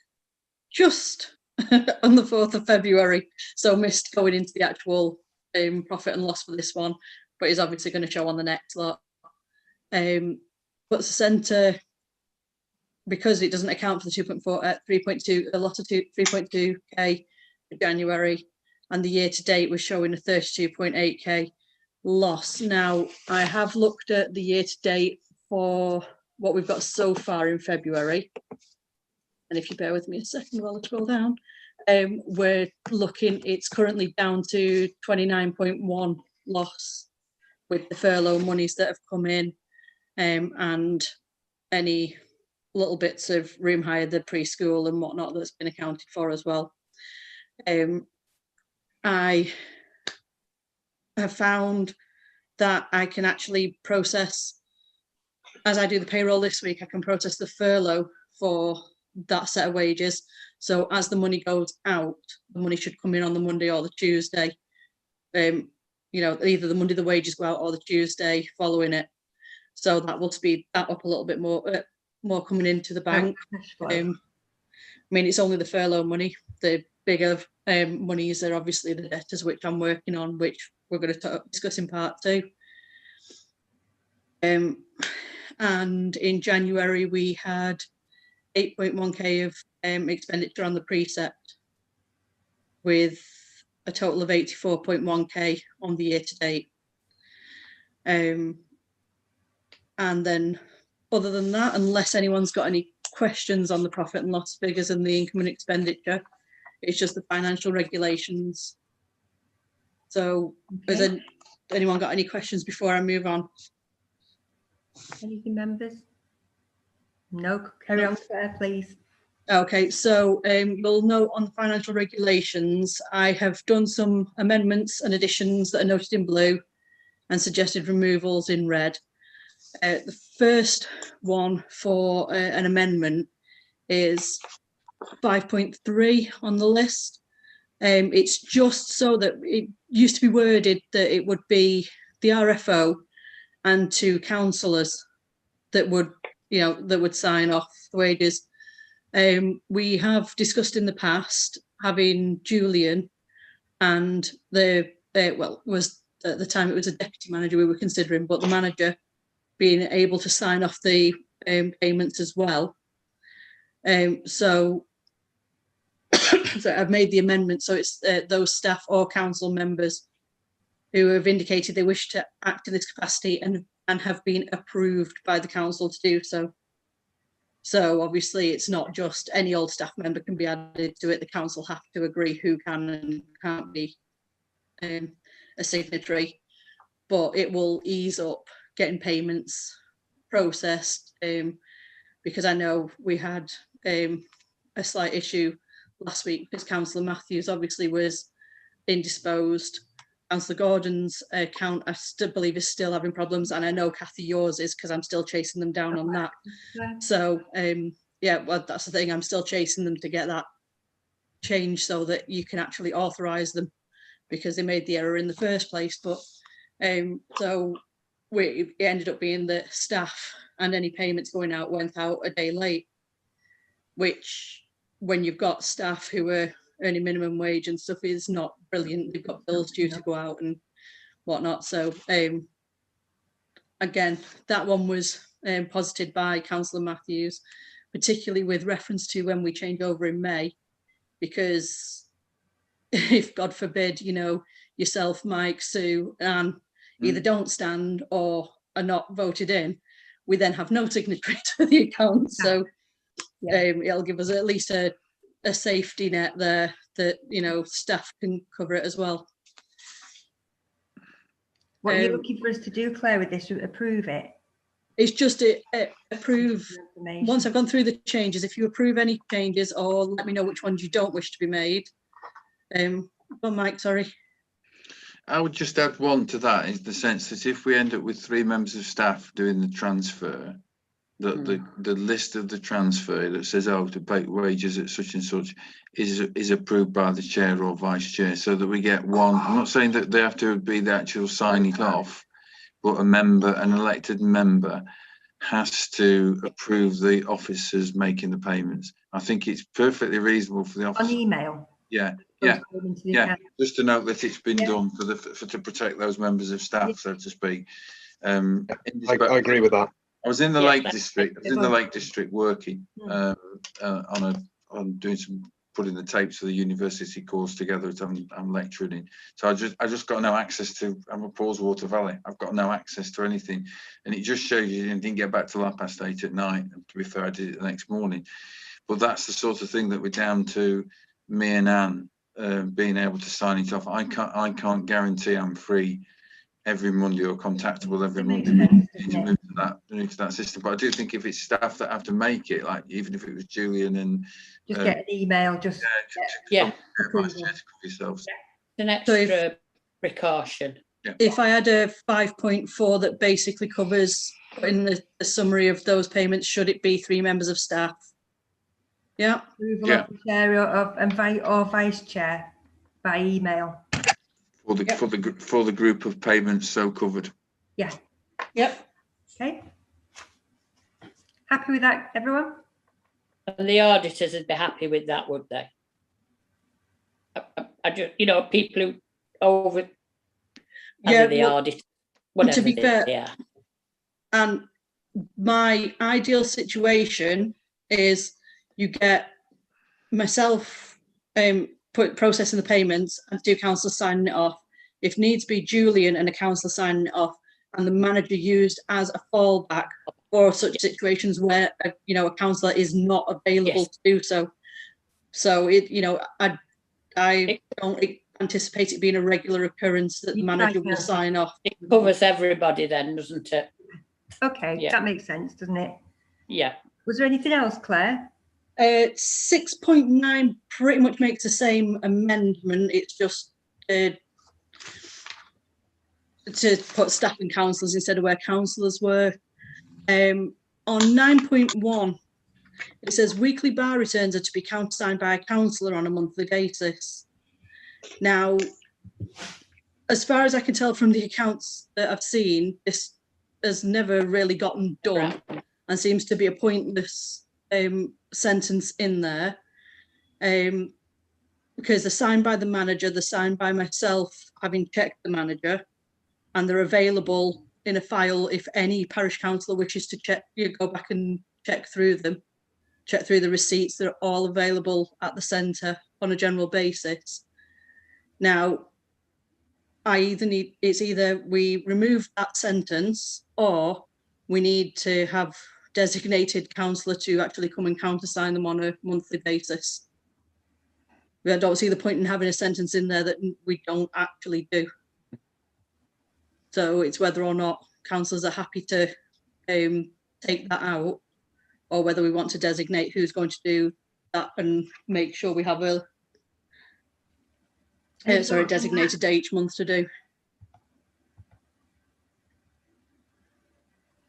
just on the 4th of February, so missed going into the actual profit and loss for this one, but is obviously going to show on the next lot. But the centre, because it doesn't account for the 3.2, a lot of 3.2k for January, and the year to date was showing a 32.8k loss. Now, I have looked at the year to date for what we've got so far in February. And if you bear with me a second while I scroll down, we're looking, it's currently down to 29.1 loss with the furlough monies that have come in, and any little bits of room hire, the preschool and whatnot that's been accounted for as well. I have found that I can actually process, as I do the payroll this week, I can process the furlough for that set of wages. So as the money goes out, the money should come in on the Monday or the Tuesday. You know, either the Monday the wages go out or the Tuesday following it. So that will speed that up a little bit more, more coming into the bank. I mean, it's only the furlough money. The bigger monies are obviously the debtors, which I'm working on, which we're going to discuss in part 2. And in January, we had 8.1k of expenditure on the precept, with a total of 84.1k on the year to date. And then other than that, unless anyone's got any questions on the profit and loss figures and the income and expenditure, it's just the financial regulations. So okay. Has anyone got any questions before I move on? Anything, members? No, carry on, Claire, please. Okay, so you'll note on the financial regulations, I have done some amendments and additions that are noted in blue, and suggested removals in red. The first one for an amendment is 5.3 on the list. It's just so that it used to be worded that it would be the RFO and 2 councillors that would, that would sign off the wages. We have discussed in the past having Julian and was at the time it was a deputy manager we were considering, but the manager being able to sign off the payments as well. So I've made the amendment, so it's those staff or council members who have indicated they wish to act in this capacity and have been approved by the council to do so. So obviously it's not just any old staff member can be added to it. The council have to agree who can and can't be a signatory, but it will ease up getting payments processed, because I know we had a slight issue last week because Councillor Matthews obviously was indisposed. Councillor Gordon's account I still believe is still having problems, and I know Kathy yours is because I'm still chasing them down on that. So yeah, well, that's the thing, I'm still chasing them to get that changed so that you can actually authorise them, because they made the error in the first place. But so it ended up being that staff and any payments going out went out a day late, which when you've got staff who are earning minimum wage and stuff is not brilliant. They've got bills due to go out and whatnot. So again, that one was posited by Councillor Matthews, particularly with reference to when we change over in May, because if God forbid, yourself, Mike, Sue, and either don't stand or are not voted in, we then have no signatory to the account. So it'll give us at least a safety net there that staff can cover it as well. What are you looking for us to do, Claire, with this? Approve it? It's just approve once I've gone through the changes. If you approve any changes, or let me know which ones you don't wish to be made. Well, Mike, sorry. I would just add one to that, is the sense that if we end up with 3 members of staff doing the transfer, the list of the transfer that says, oh, to pay wages at such and such is approved by the chair or vice chair, so that we get one. I'm not saying that they have to be the actual sign it off, but an elected member has to approve the officers making the payments. I think it's perfectly reasonable for the officer. On email. Yeah. Just to note that it's been done to protect those members of staff, so to speak. I agree with that. I was in the Lake District. I was in the Lake District working on doing putting the tapes for the university course together that I'm lecturing in. So I just got no access to. I'm a Pawswater Valley. I've got no access to anything, and it just shows you didn't get back till 8:30 at night. And to be fair, I did it the next morning. But that's the sort of thing that we're down to. Me and Anne being able to sign it off. I can't guarantee I'm free every Monday or contactable every Monday. We need to move to that system. But I do think if it's staff that have to make it, like even if it was Julian and just get an email, just cover yourselves. An extra precaution. If I had a 5.4 that basically covers in the summary of those payments, should it be 3 members of staff? Yeah. Approval of the chair or vice chair by email. For the group of payments so covered. Yeah. Yep. Okay. Happy with that, everyone? And the auditors would be happy with that, would they? I just, people who over the audit, whatever. To be fair, and my ideal situation is you get myself processing the payments and 2 councillors signing it off. If needs be, Julian and a councillor signing it off, and the manager used as a fallback for such situations where a councillor is not available to do so. So I don't anticipate it being a regular occurrence that the manager will sign off. It covers everybody then, doesn't it? Okay, that makes sense, doesn't it? Yeah. Was there anything else, Claire? 6.9 pretty much makes the same amendment. It's just to put staff and councillors instead of where councillors were. On 9.1, it says weekly bar returns are to be countersigned by a councillor on a monthly basis. Now, as far as I can tell from the accounts that I've seen, this has never really gotten done and seems to be a pointless sentence in there. Because they're signed by the manager, they're signed by myself, having checked the manager, and they're available in a file if any parish councillor wishes to check, you go back and check through them, check through the receipts. They're all available at the centre on a general basis. Now, it's either we remove that sentence or we need to have designated councillor to actually come and countersign them on a monthly basis. I don't see the point in having a sentence in there that we don't actually do. So it's whether or not councillors are happy to take that out, or whether we want to designate who's going to do that and make sure we have a designated day each month to do.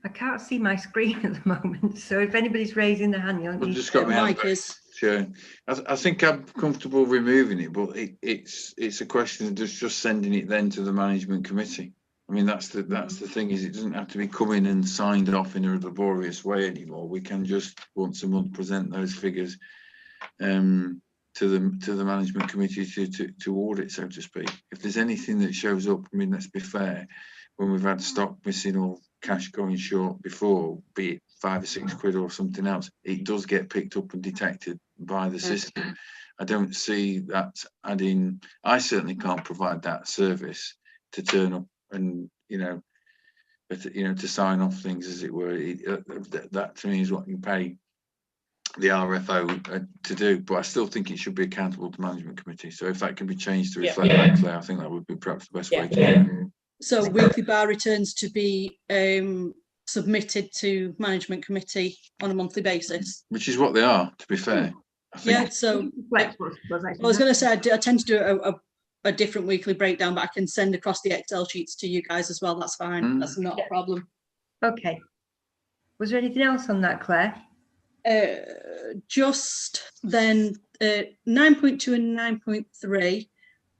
I can't see my screen at the moment, so if anybody's raising their hand, I've just got my hand back. Sure. I think I'm comfortable removing it, but it's a question of just sending it then to the management committee. I mean, that's the thing, is it doesn't have to be coming and signed off in a laborious way anymore. We can just once a month present those figures to the management committee to audit, so to speak. If there's anything that shows up, I mean, let's be fair, when we've had stock missing or cash going short before, be it £5 or £6 or something else, it does get picked up and detected by the system. I don't see that adding. I certainly can't provide that service to turn up and to sign off things, as it were. That to me is what you pay the RFO to do, but I still think it should be accountable to management committee. So if that can be changed to reflect that, Claire, I think that would be perhaps the best way to do it. So weekly bar returns to be submitted to management committee on a monthly basis, which is what they are, to be fair. Yeah, so I was going to say I tend to do a different weekly breakdown, but I can send across the Excel sheets to you guys as well. That's fine. That's not a problem. Okay. Was there anything else on that, Claire? Just then 9.2 and 9.3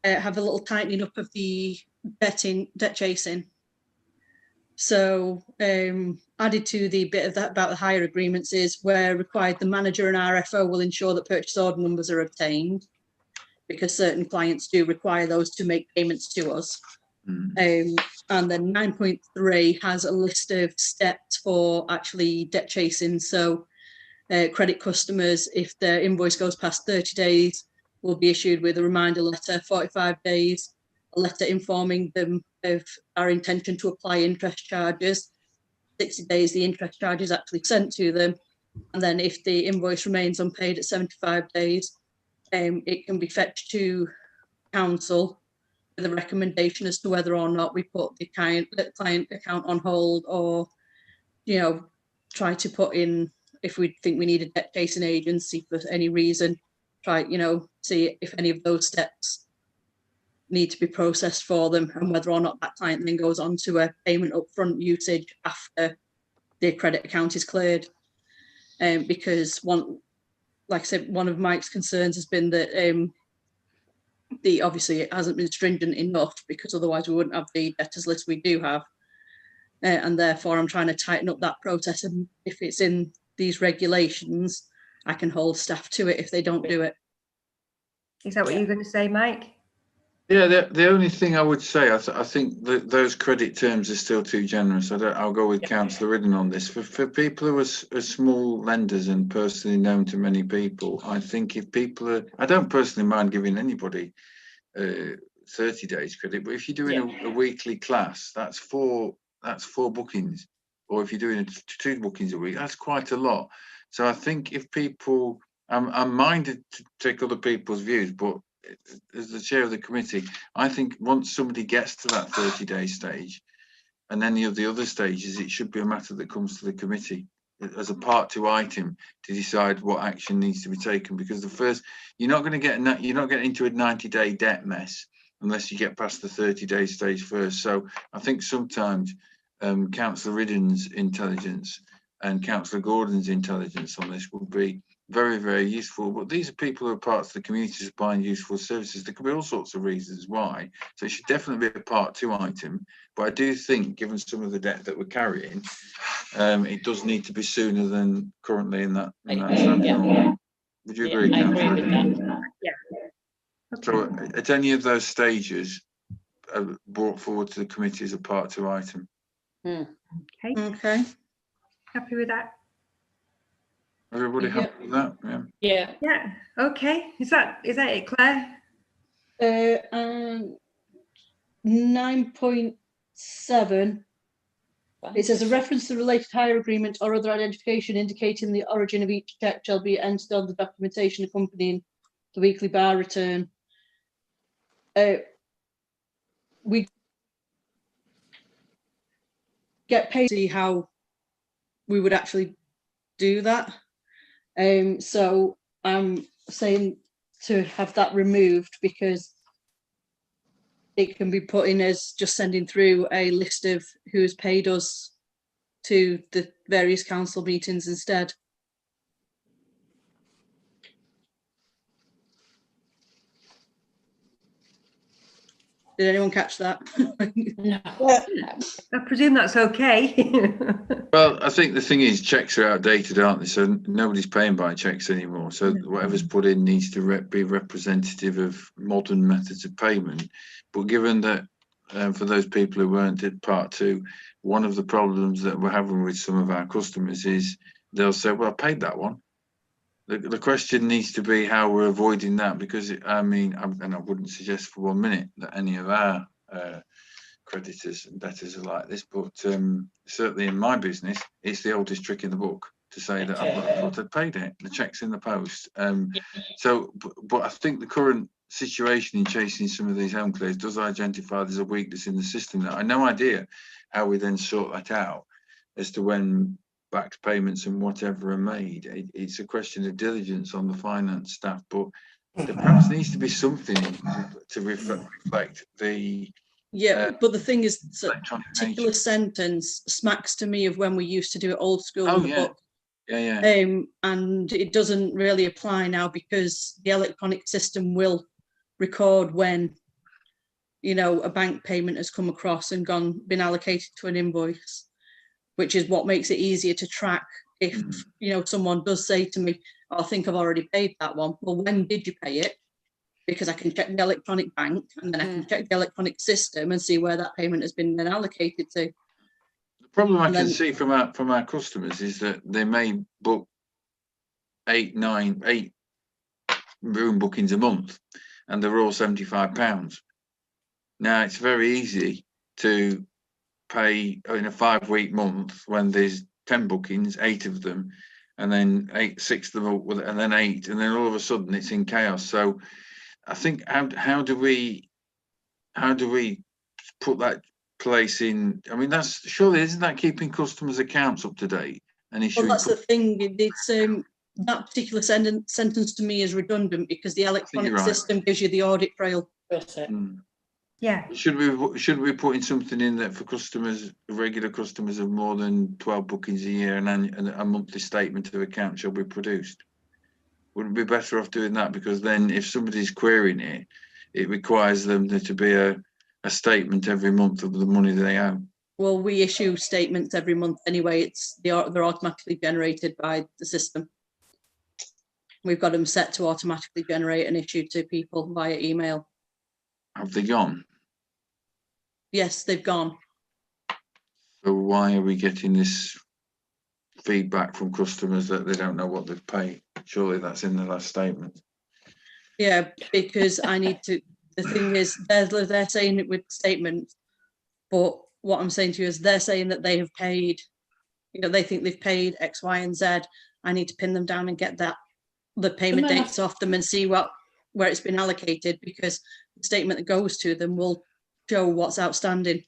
have a little tightening up of the debt chasing. So added to the bit of that about the hire agreements is where required the manager and RFO will ensure that purchase order numbers are obtained, because certain clients do require those to make payments to us. And then 9.3 has a list of steps for actually debt chasing. So credit customers, if their invoice goes past 30 days, will be issued with a reminder letter. 45 days, a letter informing them of our intention to apply interest charges. 60 days, the interest charge is actually sent to them. And then if the invoice remains unpaid at 75 days, it can be fetched to council with a recommendation as to whether or not we put the client account on hold, or, try to put in, if we think we need a debt chasing agency for any reason, try, see if any of those steps need to be processed for them, and whether or not that client then goes on to a payment upfront usage after their credit account is cleared. Because like I said, one of Mike's concerns has been that obviously it hasn't been stringent enough, because otherwise we wouldn't have the debtors list we do have. And therefore I'm trying to tighten up that process, and if it's in these regulations, I can hold staff to it if they don't do it. Is that what you're going to say, Mike? Yeah, the only thing I would say, I think that those credit terms are still too generous. I'll go with Councillor Ridden on this. For people who are small lenders and personally known to many people, I think if people are, I don't personally mind giving anybody 30 days credit, but if you're doing a weekly class, that's four bookings, or if you're doing 2 bookings a week, that's quite a lot. So I think if people, I'm minded to take other people's views, but as the chair of the committee, I think once somebody gets to that 30-day stage and any of the other stages, it should be a matter that comes to the committee as a part 2 item to decide what action needs to be taken. Because the first, you're not getting into a 90-day debt mess unless you get past the 30-day stage first. So I think sometimes Councillor Ridden's intelligence and Councillor Gordon's intelligence on this will be very, very useful. But these are people who are parts of the community supplying useful services. There could be all sorts of reasons why. So it should definitely be a part 2 item. But I do think, given some of the debt that we're carrying, it does need to be sooner than currently in that. Yeah. Would you agree, I agree Councillor? with that. Yeah. So at any of those stages, brought forward to the committee as a part 2 item. Okay. Okay. Happy with that? Everybody happy with that? Yeah. Yeah. Yeah. Okay. Is that it, Claire? 9.7. It says a reference to the related hire agreement or other identification indicating the origin of each cheque shall be entered on the documentation accompanying the weekly bar return. We get paid to see how we would actually do that. So I'm saying to have that removed because it can be put in as just sending through a list of who has paid us to the various council meetings instead. Did anyone catch that? No. I presume that's okay. Well, I think the thing is, checks are outdated, aren't they? So nobody's paying by checks anymore. So whatever's put in needs to be representative of modern methods of payment. But given that for those people who weren't at part 2, one of the problems that we're having with some of our customers is they'll say, well, I paid that one. The question needs to be how we're avoiding that, because I mean, and I wouldn't suggest for 1 minute that any of our creditors and debtors are like this, but certainly in my business, it's the oldest trick in the book to say that I thought I'd paid it. The check's in the post. So, but I think the current situation in chasing some of these home clears does identify there's a weakness in the system. That I have no idea how we then sort that out as to when back payments and whatever are made. It's a question of diligence on the finance staff, but there perhaps needs to be something to reflect the but the thing is, a particular nature. sentence smacks to me of when we used to do it old school in the book. And it doesn't really apply now because the electronic system will record when, you know, a bank payment has come across and been allocated to an invoice, which is what makes it easier to track. If you know, someone does say to me, oh, I think I've already paid that one. Well, when did you pay it? Because I can check the electronic bank and then I can check the electronic system and see where that payment has been then allocated to. The problem I can see from our customers is that they may book 8 room bookings a month and they're all £75. Now it's very easy to pay in a 5-week month when there's 10 bookings, 8 of them, and then 6 of them, and then 8, and then all of a sudden it's in chaos. So I think how do we put that place in? I mean, that's surely isn't that keeping customers' accounts up to date? And well, that's the thing. It's that particular sentence to me is redundant because the electronic system gives you the audit trail. Yeah. Should we be putting something in that for customers, regular customers of more than 12 bookings a year, and a monthly statement of account shall be produced? Wouldn't it be better off doing that? Because then if somebody's querying it, it requires them to be a statement every month of the money they owe. Well, we issue statements every month anyway. They're automatically generated by the system. We've got them set to automatically generate and issue to people via email. Have they gone? Yes, they've gone. So why are we getting this feedback from customers that they don't know what they've paid? Surely that's in the last statement. Yeah, because I need to. The thing is, they're saying it with statements, but what I'm saying to you is they're saying that they have paid. You know, they think they've paid X, Y, and Z. I need to pin them down and get the payment dates off them and see where it's been allocated, because the statement that goes to them will show what's outstanding.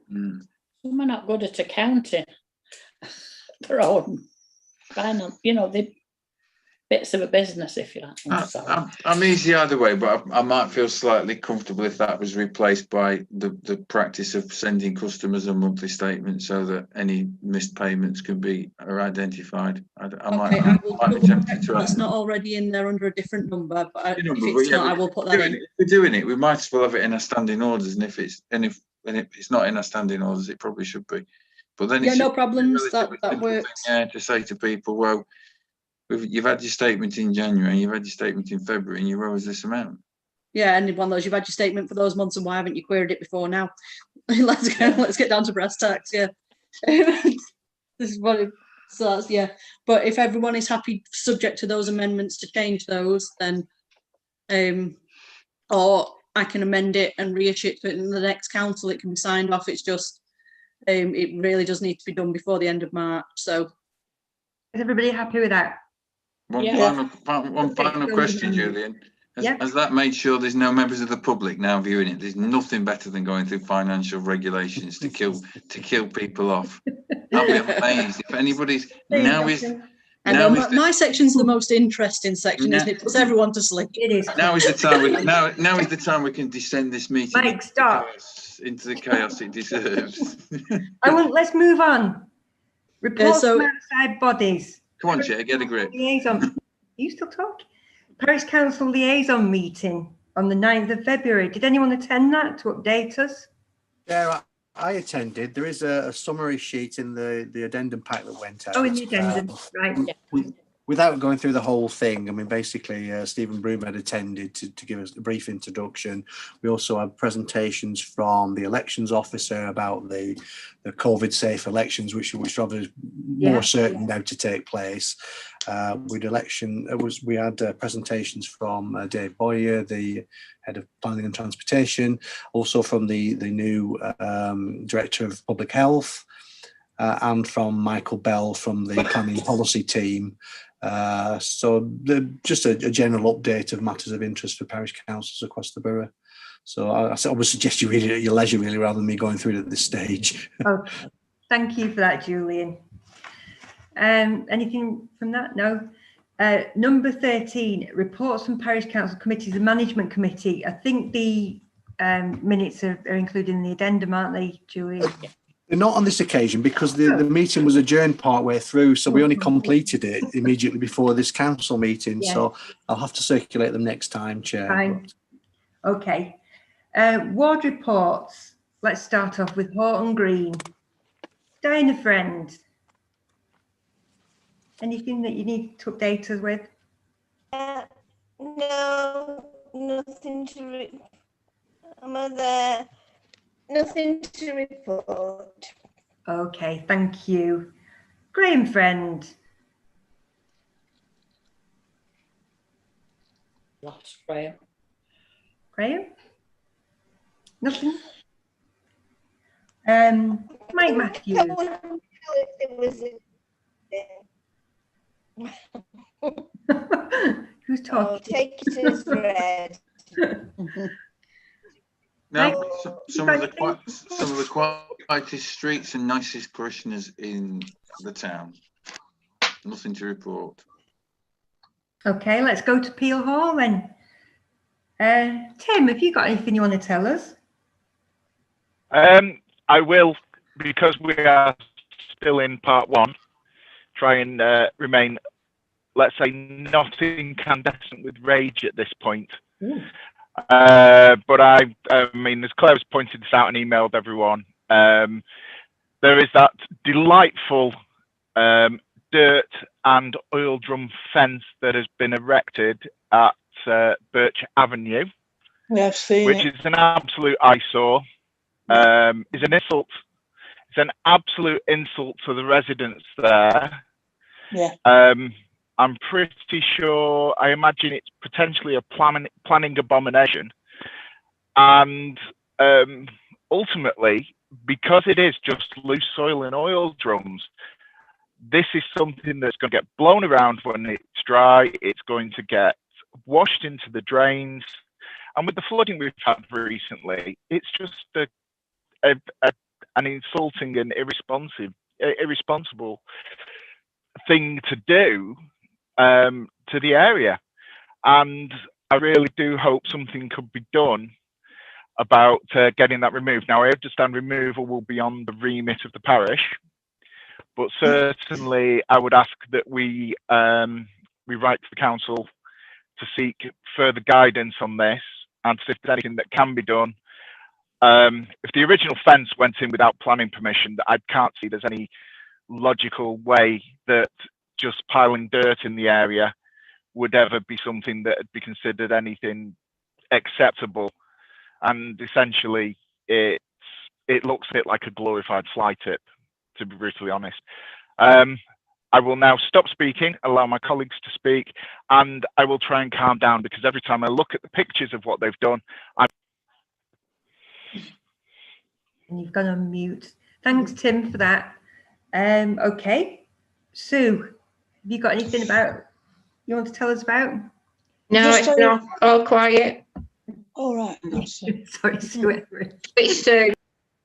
Some are not good at accounting. Their own finance, you know, bits of a business, if you like. I'm sorry. I'm easy either way, but I might feel slightly comfortable if that was replaced by the practice of sending customers a monthly statement so that any missed payments are identified. I might be tempted to. That's not already in there under a different number, but if But it's not, I will put that in. If we're doing it, we might as well have it in our standing orders, and if it's not in our standing orders, it probably should be. But then Yeah, no problems. That works. To say to people, well, you've had your statement in January, you've had your statement in February, and you owe us this amount. Yeah, and one of those, you've had your statement for those months, and why haven't you queried it before now? Let's get down to brass tacks. Yeah, this is what it. So that's, yeah. But if everyone is happy, subject to those amendments, to change those, then, or I can amend it and reissue it in the next council. It can be signed off. It's just, it really does need to be done before the end of March. So, is everybody happy with that? One final question, Julian. Has that made sure there's no members of the public now viewing it? There's nothing better than going through financial regulations to kill people off. I'll be amazed if anybody's my section's the most interesting section, isn't it? It puts everyone to sleep. It is. Now is the time we can descend this meeting into the chaos it deserves. Let's move on. Reports from outside bodies. Come on, Chair, get a grip. Liaison. Are you still talking? Parish Council liaison meeting on the 9th of February. Did anyone attend that to update us? Yeah, I attended. There is a summary sheet in the addendum pack that went out. Oh, in the addendum, right. Without going through the whole thing, I mean, basically, Stephen Broom had attended to give us a brief introduction. We also had presentations from the elections officer about the COVID-safe elections, which are more certain now to take place. We had presentations from Dave Boyer, the head of planning and transportation, also from the new director of public health, and from Michael Bell from the planning policy team. So just a general update of matters of interest for parish councils across the borough. So I would suggest you read it at your leisure, really, rather than me going through it at this stage. Okay. Thank you for that, Julian. Anything from that? No. Number 13, reports from parish council committees and management committee. I think the minutes are included in the addendum, aren't they, Julian? They're not on this occasion because the meeting was adjourned part way through, so we only completed it immediately before this council meeting. Yeah. So I'll have to circulate them next time, Chair. Fine. Okay. Ward reports. Let's start off with Horton Green. Diana Friend. Anything that you need to update us with? No, nothing to nothing to report. Okay, thank you. Graham Friend. Lost Graham. Graham? Nothing? Mike Matthews. Who's talking? Oh, take it as read. No, some of the quietest streets and nicest parishioners in the town. Nothing to report. Okay, let's go to Peel Hall then. Tim, have you got anything you want to tell us? I will, because we are still in part one, try and remain, let's say, not incandescent with rage at this point. But I mean, as Claire has pointed this out and emailed everyone, there is that delightful dirt and oil drum fence that has been erected at Birch Avenue, I've seen which is an absolute eyesore. Is an insult. It's an absolute insult to the residents there. Yeah. I'm pretty sure, I imagine it's potentially a planning abomination. And ultimately, because it is just loose soil and oil drums, this is something that's going to get blown around when it's dry. It's going to get washed into the drains. And with the flooding we've had recently, it's just an insulting and irresponsible thing to do. to the area. And I really do hope something could be done about getting that removed. Now, I understand removal will be on the remit of the parish, but certainly I would ask that we write to the council to seek further guidance on this and see if there's anything that can be done. If the original fence went in without planning permission, I can't see there's any logical way that just piling dirt in the area would ever be something that would be considered anything acceptable. And essentially, it looks a bit like a glorified fly tip, to be brutally honest. I will now stop speaking, allow my colleagues to speak, and I will try and calm down, because every time I look at the pictures of what they've done, And you've gone on mute. Thanks, Tim, for that. Okay, Sue, have you got anything you want to tell us about? No, it's not. All quiet. All right. Sorry, Sue. It's Sue.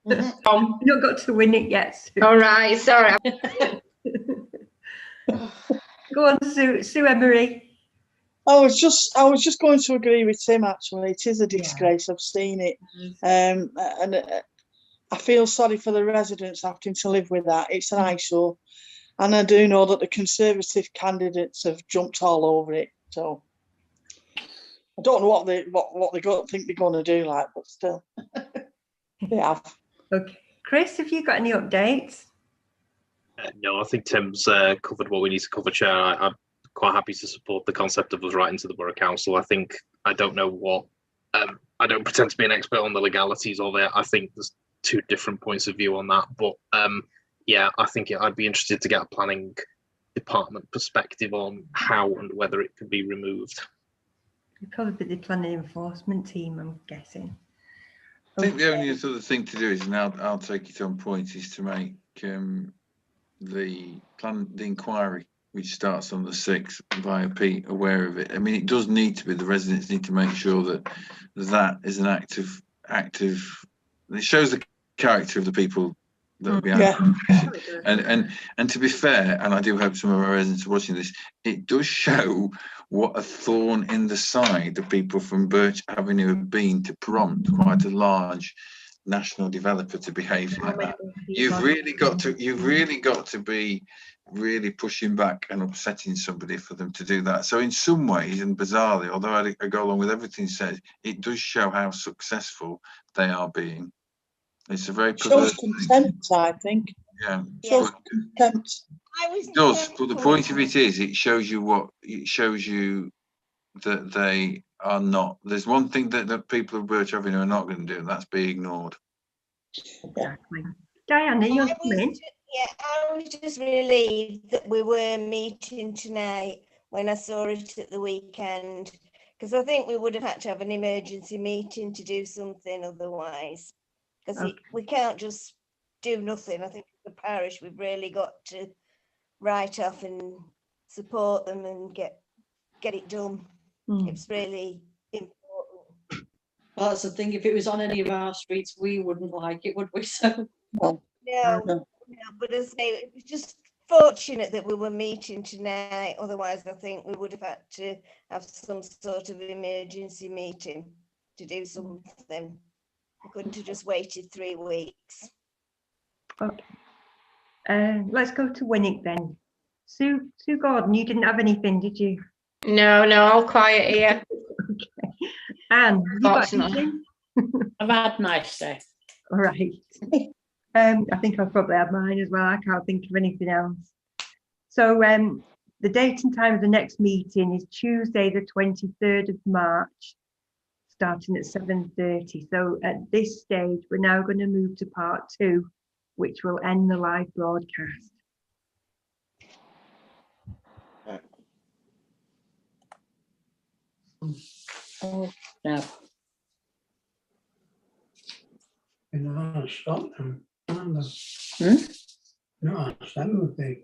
You've not got to win it yet, Sue. All right, sorry. Go on, Sue Emery. I was just going to agree with Tim. Actually, it is a disgrace. I've seen it, and I feel sorry for the residents having to live with that. It's an eyesore, and I do know that the Conservative candidates have jumped all over it. So I don't know what they think they're going to do, like, but still, they have. Okay, Chris, have you got any updates? No, I think Tim's covered what we need to cover, Chair. I'm quite happy to support the concept of us writing to the Borough Council. I don't know what, I don't pretend to be an expert on the legalities of it. I think there's two different points of view on that. But yeah, I think I'd be interested to get a planning department perspective on how and whether it could be removed. It'd probably be the planning enforcement team, I'm guessing. I think the only other thing to do is, and I'll take it on point, is to make the inquiry, which starts on the 6th, via Pete, aware of it. I mean, it does need to be, the residents need to make sure that that is an active, it shows the character of the people that are behind it. And to be fair, and I do hope some of our residents are watching this, it does show what a thorn in the side the people from Birch Avenue have been to prompt quite a large national developer to behave like that. You've really got to be really pushing back and upsetting somebody for them to do that. So in some ways, and bizarrely, although I go along with everything said, it does show how successful they are being. It's a very shows contempt, I think. Yeah, shows contempt. It does, but the point of it is, it shows you that they are not. There's one thing that the people of Birch Avenue are not going to do, and that's be ignored. Exactly. Diana, you're coming. I was just relieved that we were meeting tonight when I saw it at the weekend, because I think we would have had to have an emergency meeting to do something otherwise, because we can't just do nothing. I think the parish, we've really got to write off and support them and get it done. It's really important. Well, that's the thing. If it was on any of our streets, we wouldn't like it, would we? So no, but as I say, it was just fortunate that we were meeting tonight. Otherwise, I think we would have had to have some sort of emergency meeting to do something. We couldn't have just waited 3 weeks. Okay. Let's go to Winwick then. Sue Gordon, you didn't have anything, did you? No, all quiet here. Okay. Anne, have you got anything? I've had my say. All right. I think I'll probably have mine as well. I can't think of anything else. So the date and time of the next meeting is Tuesday, the 23rd of March, starting at 7:30. So at this stage, we're now going to move to part 2, which will end the live broadcast. Oh, no. You're not stop them. Hmm? You're not stop them.